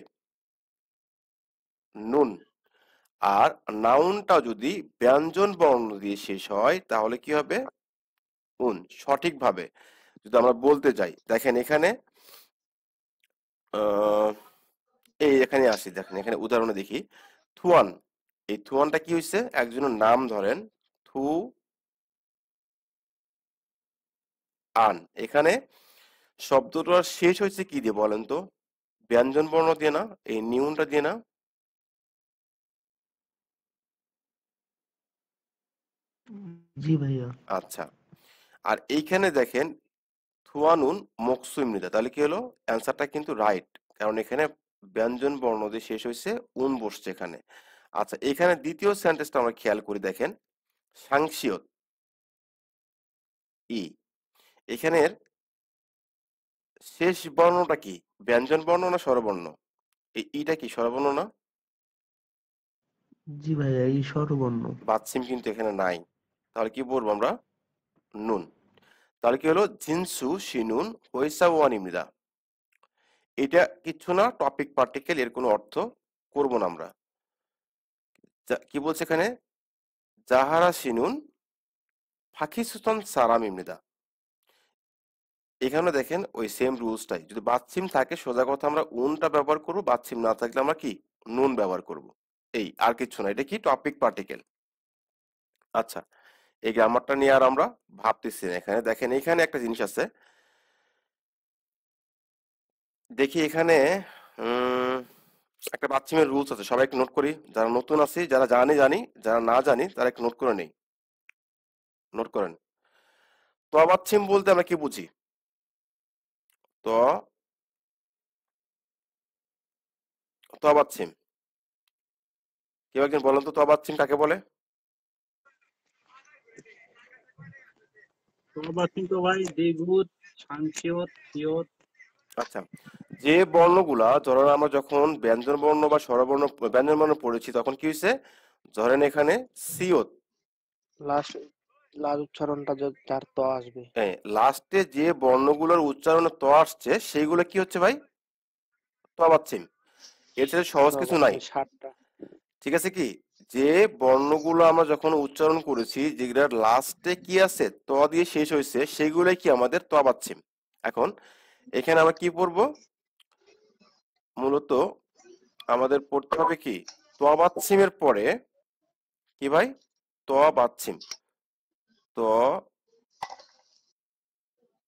নুন। আর নাউনটা যদি ব্যঞ্জন বর্ণ দিয়ে শেষ হয়, তাহলে কি হবে? উন। সঠিকভাবে যদি আমরা বলতে যাই, দেখেন এখানে আহ এই এখানে আসি, দেখেন এখানে উদাহরণে দেখি। থুয়ান, এই থুয়ানটা কি হয়েছে? একজনের নাম ধরেন, থু আন। এখানে শব্দটার শেষ হয়েছে কি দিয়ে বলেন তো? ব্যঞ্জন বর্ণ দিয়ে না? এই নিউনটা দিয়ে না? জি ভাইয়া। আচ্ছা, আর এইখানে দেখেন থুয়ানুন মকসুম নিদা, তাহলে কি হলো? অ্যান্সারটা কিন্তু রাইট, কারণ এখানে ব্যঞ্জন বর্ণ দিয়ে শেষ হয়েছে, উন বসছে এখানে। আচ্ছা, এখানে দ্বিতীয় সেন্টেন্সটা আমরা খেয়াল করি, দেখেন সাংসিয়ত ই। এখানের শেষ বর্ণটা কি? ব্যঞ্জন বর্ণ না স্বরবর্ণ? এই ইটা কি স্বরবর্ণ না? জি ভাইয়া, এই স্বরবর্ণ। বাচ্ছিম কিন্তু এখানে নাই, তাহলে কি বলবো আমরা? নুন। তাহলে কি হলো? জিনসু শিনুন হইসা ওয়ান ইমরিদা। এটা কিচ্ছু না, টপিক পার্টিকেল, এর কোনো অর্থ করব না আমরা। কি বলছে এখানে? জাহারা শিনুন ফাঁকি সুতন সারাম ইমরিদা। এখানে দেখেন ওই সেম রুলসটাই, যদি বাচ্ছিম থাকে সোজা কথা আমরা উনটা ব্যবহার করবো, বাচ্ছিম না থাকলে আমরা কি? নুন ব্যবহার করব। এই আর কিচ্ছু না, এটা কি? Topic particle. আচ্ছা, এই গ্রামারটা নিয়ে আর আমরা ভাবতেছি না। এখানে দেখেন, এখানে একটা জিনিস আছে, দেখি এখানে একটা বাচ্চিমের রুলস আছে, সবাই একটু নোট করি। যারা নতুন আছি, যারা জানি জানি, যারা না জানি তারা একটু নোট করে নেই। নোট করেন। তো বাচ্চিম বলতে আমরা কি বুঝি? তো বাচ্চিম কেউ একজন বলেন তো, বাচ্চিম কাকে বলে? তো আবার কিন্তু ভাই দ্বিগুণ সাংখ্যত সিয়ত আচ্ছা, যে বর্ণগুলা ধরেন আমরা যখন ব্যঞ্জন বর্ণ বা স্বরবর্ণ ব্যঞ্জন বর্ণ পড়েছি তখন কি হয়েছে, ধরেন এখানে সিও, লাস্ট লাস্ট উচ্চারণটা যার ত আসবে। হ্যাঁ, লাস্টে যে বর্ণগুলোর উচ্চারণে ত আসছে সেইগুলো কি হচ্ছে ভাই, ত বাচ্চিম। এর সাথে সহজ তো কিছু পাচ্ছি নাই, 60টা। ঠিক আছে কি, যে বর্ণগুলো আমরা যখন উচ্চারণ করেছি যেগুলোর লাস্টে কি আছে ত দিয়ে শেষ হয়েছে সেগুলোই কি আমাদের ত বাচ্চিম। এখন এখানে আমরা কি পড়বো, মূলত আমাদের পড়তে হবে কি, ত বাচ্চিমের পরে কি ভাই, ত বাচ্চিম, ত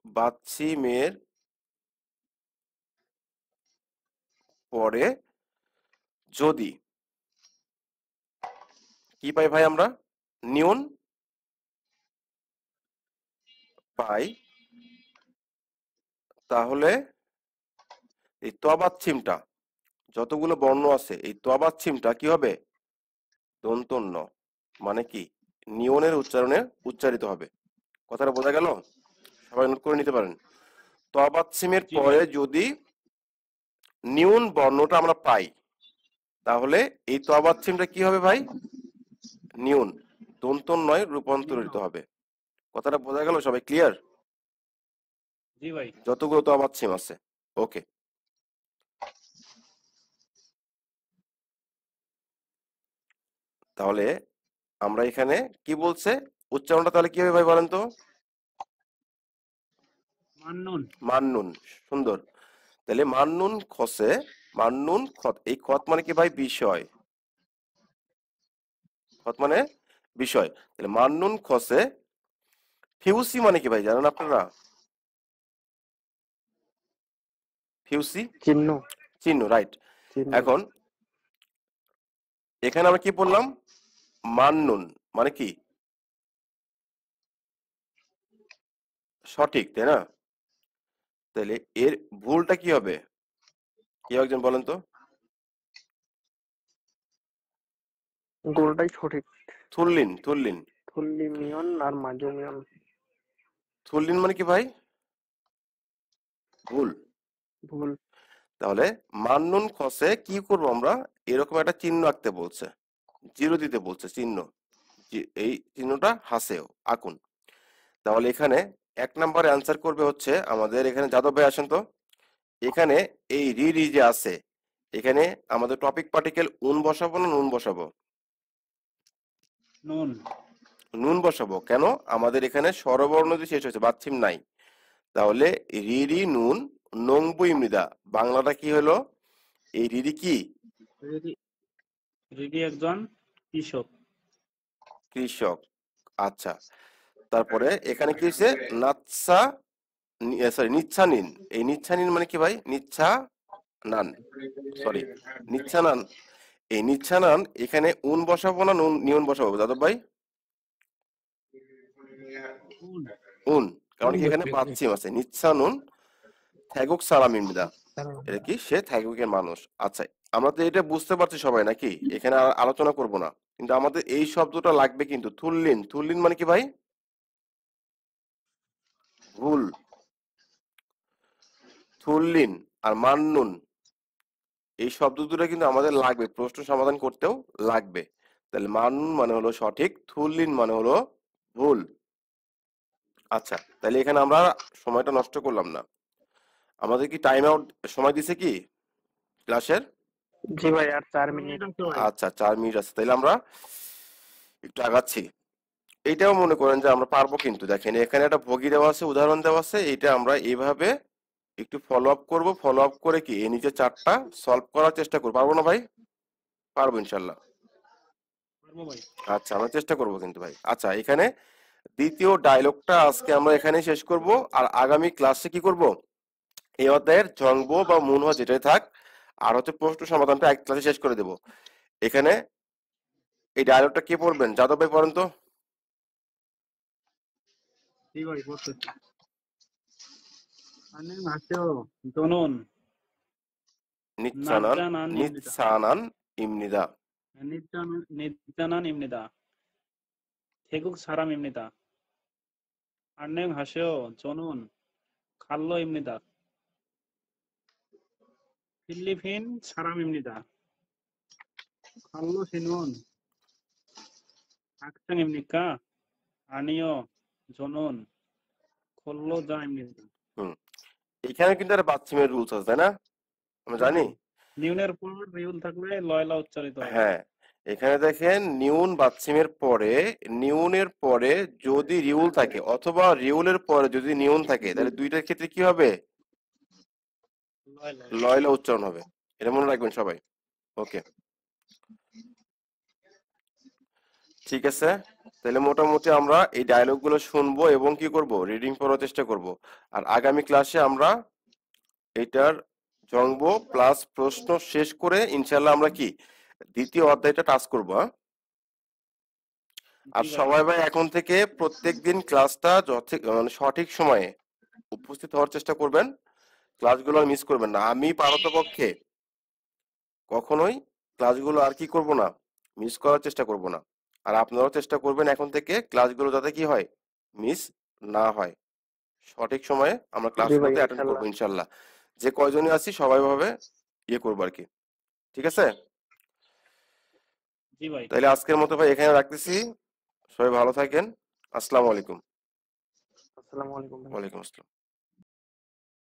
বাচ্চিমের পরে যদি কি পাই ভাই, আমরা নিউন পাই, তাহলে এই ত বাচ্চিমটা যতগুলো বর্ণ আছে এই ত বাচ্চিমটা কি হবে, দন্তন্য ন, মানে কি নিয়নের উচ্চারণে উচ্চারিত হবে। কথাটা বোঝা গেল? সবাই নোট করে নিতে পারেন। ত বাচ্চিমের জি পরে ভাই। যদি নিউন বর্ণটা আমরা পাই তাহলে এই ত বাচ্চিমটা কি হবে ভাই, নিউন, দন্তন্য নয় রূপান্তরিত হবে। কথাটা বোঝা গেল? সবাই ক্লিয়ার? জি ভাই। যতগুলো ত বাচ্চিম আছে, ওকে। তাহলে আমরা এখানে কি বলছে, উচ্চারণটা তাহলে কি হবে ভাই বলেন তো, মান্নুন। মান্নুন, সুন্দর। তাহলে মান্নুন খসে, মান্নুন খত, এই খত মানে কি ভাই, বিষয়, খত মানে বিষয়। তাহলে মান্নুন খসে, ফিউসি মানে কি ভাই জানেন আপনারা, ফিউসি চিহ্ন। চিহ্ন, রাইট। চিহ্ন। এখন এখানে আমরা কি বললাম, মান্নুন মানে কি সঠিক, তাই না? তাহলে এর ভুলটা কি হবে, কেউ একজন বলেন তো। গোলটাই সঠিক। থুল্লিন, থুল্লিন, থুল্লি মিয়ন আর মাজু মিয়ন। থুল্লিন মানে কি ভাই, ভুল। ভুল। তাহলে মান্নুন খসে কি করবো আমরা, এরকম একটা চিহ্ন আঁকতে বলছে, জিরো দিতে বলছে চিহ্ন, এই চিহ্নটা হাসেও আঁকুন। তাহলে এখানে 1 নম্বরে অ্যান্সার করবে হচ্ছে আমাদের, এখানে যাদব ভাই আসেন তো। এখানে এই রি রি যে আছে, এখানে আমাদের টপিক পার্টিকেল উন বসাবো না নুন বসাবো, নুন। নুন বসাবো। কেন, আমাদের এখানে স্বরবর্ণ দিয়ে শেষ হয়েছে, বাচ্চিম নাই। তাহলে রি রি নুন নংবুই মৃদা, বাংলাটা কি হলো, এই রিরি কি, রিডি রিডি একজন কৃষক। কৃষক। আচ্ছা, তারপরে এখানে কি হয়েছে, নাচ্ছা, সরি নিচ্ছা নিন, এই নিচ্ছা নিন মানে কি ভাই, নিচ্ছা নান, সরি নিচ্ছা নান, এই নিচ্ছা নান এখানে উন বসাবো না নুন নিউন বসাবো যাদব ভাই, উন। উন, কারণ কোন কি এখানে বসবে? বাচ্চিম আছে, নিচ্ছা নুন থ্যাগুক সালামিনদা, দাঁড়াও। এটা কি সে থ্যাগুকের মানুষ। আচ্ছা, আমরা তো এটা বুঝতে পারছি সবাই নাকি, এখানে আর আলোচনা করব না, কিন্তু আমাদের এই শব্দটা লাগবে কিন্তু, থুল্লিন, থুল্লিন মানে কি ভাই, ভুল। থুল্লিন আর মান্নুন এই শব্দ দুটো কিন্তু আমাদের লাগবে, প্রশ্ন সমাধান করতেও লাগবে। তাহলে মান্নুন মানে হলো সঠিক, থুল্লিন মানে হলো ভুল। আচ্ছা, তাহলে এখানে আমরা সময়টা নষ্ট করলাম না, আমাদের কি টাইম আউট সময় দিছে কি ক্লাসের? জি ভাই, আর 4 মিনিট মিনিট। আছে ভাই। আচ্ছা, 4 মিনিট আছে, তাহলে আমরা একটু আগাচ্ছি। এইটাও মনে করেন যে আমরা পারবো, কিন্তু দেখেন এখানে একটা ভগি দেওয়া আছে, উদাহরণ দেওয়া আছে, এইটা আমরা এইভাবে একটু ফলো আপ করবো, ফলো আপ করে কি এই নিচে 4টা সলভ করার চেষ্টা করবো, পারবো না ভাই? পারবো ইনশাল্লাহ। পারবো ভাই। আচ্ছা, আমরা চেষ্টা করবো কিন্তু ভাই। আচ্ছা, এখানে দ্বিতীয় ডায়লগটা আজকে আমরা এখানে শেষ করব, আর আগামী ক্লাসে কি করব, এই অধ্যায়ের জঙ্গ বা মুনহ যেটাই থাক, আর হচ্ছে প্রশ্ন সমাধানটা এক ক্লাসে শেষ করে দেব। এখানে এই ডায়লগটা কে পড়বেন, যাদব ভাই পড়েন তো। জি ভাই, পড়তেছি। মানে মাসেও জনুন নিচ্ছানান, নাজ্জানান ইমনিদা। নিচ্ছানান ইমনিদা, নিজ্জানান ইমনিদা। 태국 사람입니다. 안녕하세요. 저는 칼로입니다. 필리핀 사람입니다. 칼로 신원 학생입니까? 아니요, 저는 근로자입니다. হুম এখানে কিন্তু একটা বাথরুমের রুলস আছে তাই না আমরা জানি নিউনের পর রিউল থাকলে লয়লা উচ্চারিত হবে। হ্যাঁ এখানে দেখেন নিউন বাথসিমের পরে নিউনের পরে যদি রিউল থাকে অথবা রিউলের পরে যদি নিউন থাকে তাহলে দুইটার ক্ষেত্রে কি হবে লয়লা। লয়লা উচ্চারণ হবে এটা মনে রাখবেন সবাই ওকে ঠিক আছে তাহলে মোটামুটি আমরা এই ডায়লগ গুলো শুনবো এবং কি করব রিডিং পড়ার চেষ্টা করব আর আগামী ক্লাসে আমরা এটার জঙ্গ প্লাস প্রশ্ন শেষ করে ইনশাল্লাহ আমরা কি দ্বিতীয় অধ্যায়টা টাচ করবো হ্যাঁ? আর জি ভাই। সবাই ভাই এখন থেকে প্রত্যেকদিন ক্লাসটা মানে সঠিক সময়ে উপস্থিত হওয়ার চেষ্টা করবেন ক্লাসগুলো আর মিস করবেন না আমি পারতপক্ষে কখনোই ক্লাসগুলো আর কি করব না মিস করার চেষ্টা করব না আর আপনারাও চেষ্টা করবেন এখন থেকে ক্লাসগুলো যাতে কি হয় মিস না হয় সঠিক সময়ে আমরা জি ভাই, ক্লাসগুলোতে অ্যাটেন্ড ইনশাল্লাহ। করবো ইনশাল্লাহ যে কয়জনই আছি সবাই ভাবে ইয়ে করবো আর কি ঠিক আছে জি ভাই। তাহলে আজকের মতো ভাই এখানে রাখতেছি সবাই ভালো থাকেন আসসালামু আলাইকুম আসসালামু আলাইকুম ভাই। ওয়ালাইকুম আসসালাম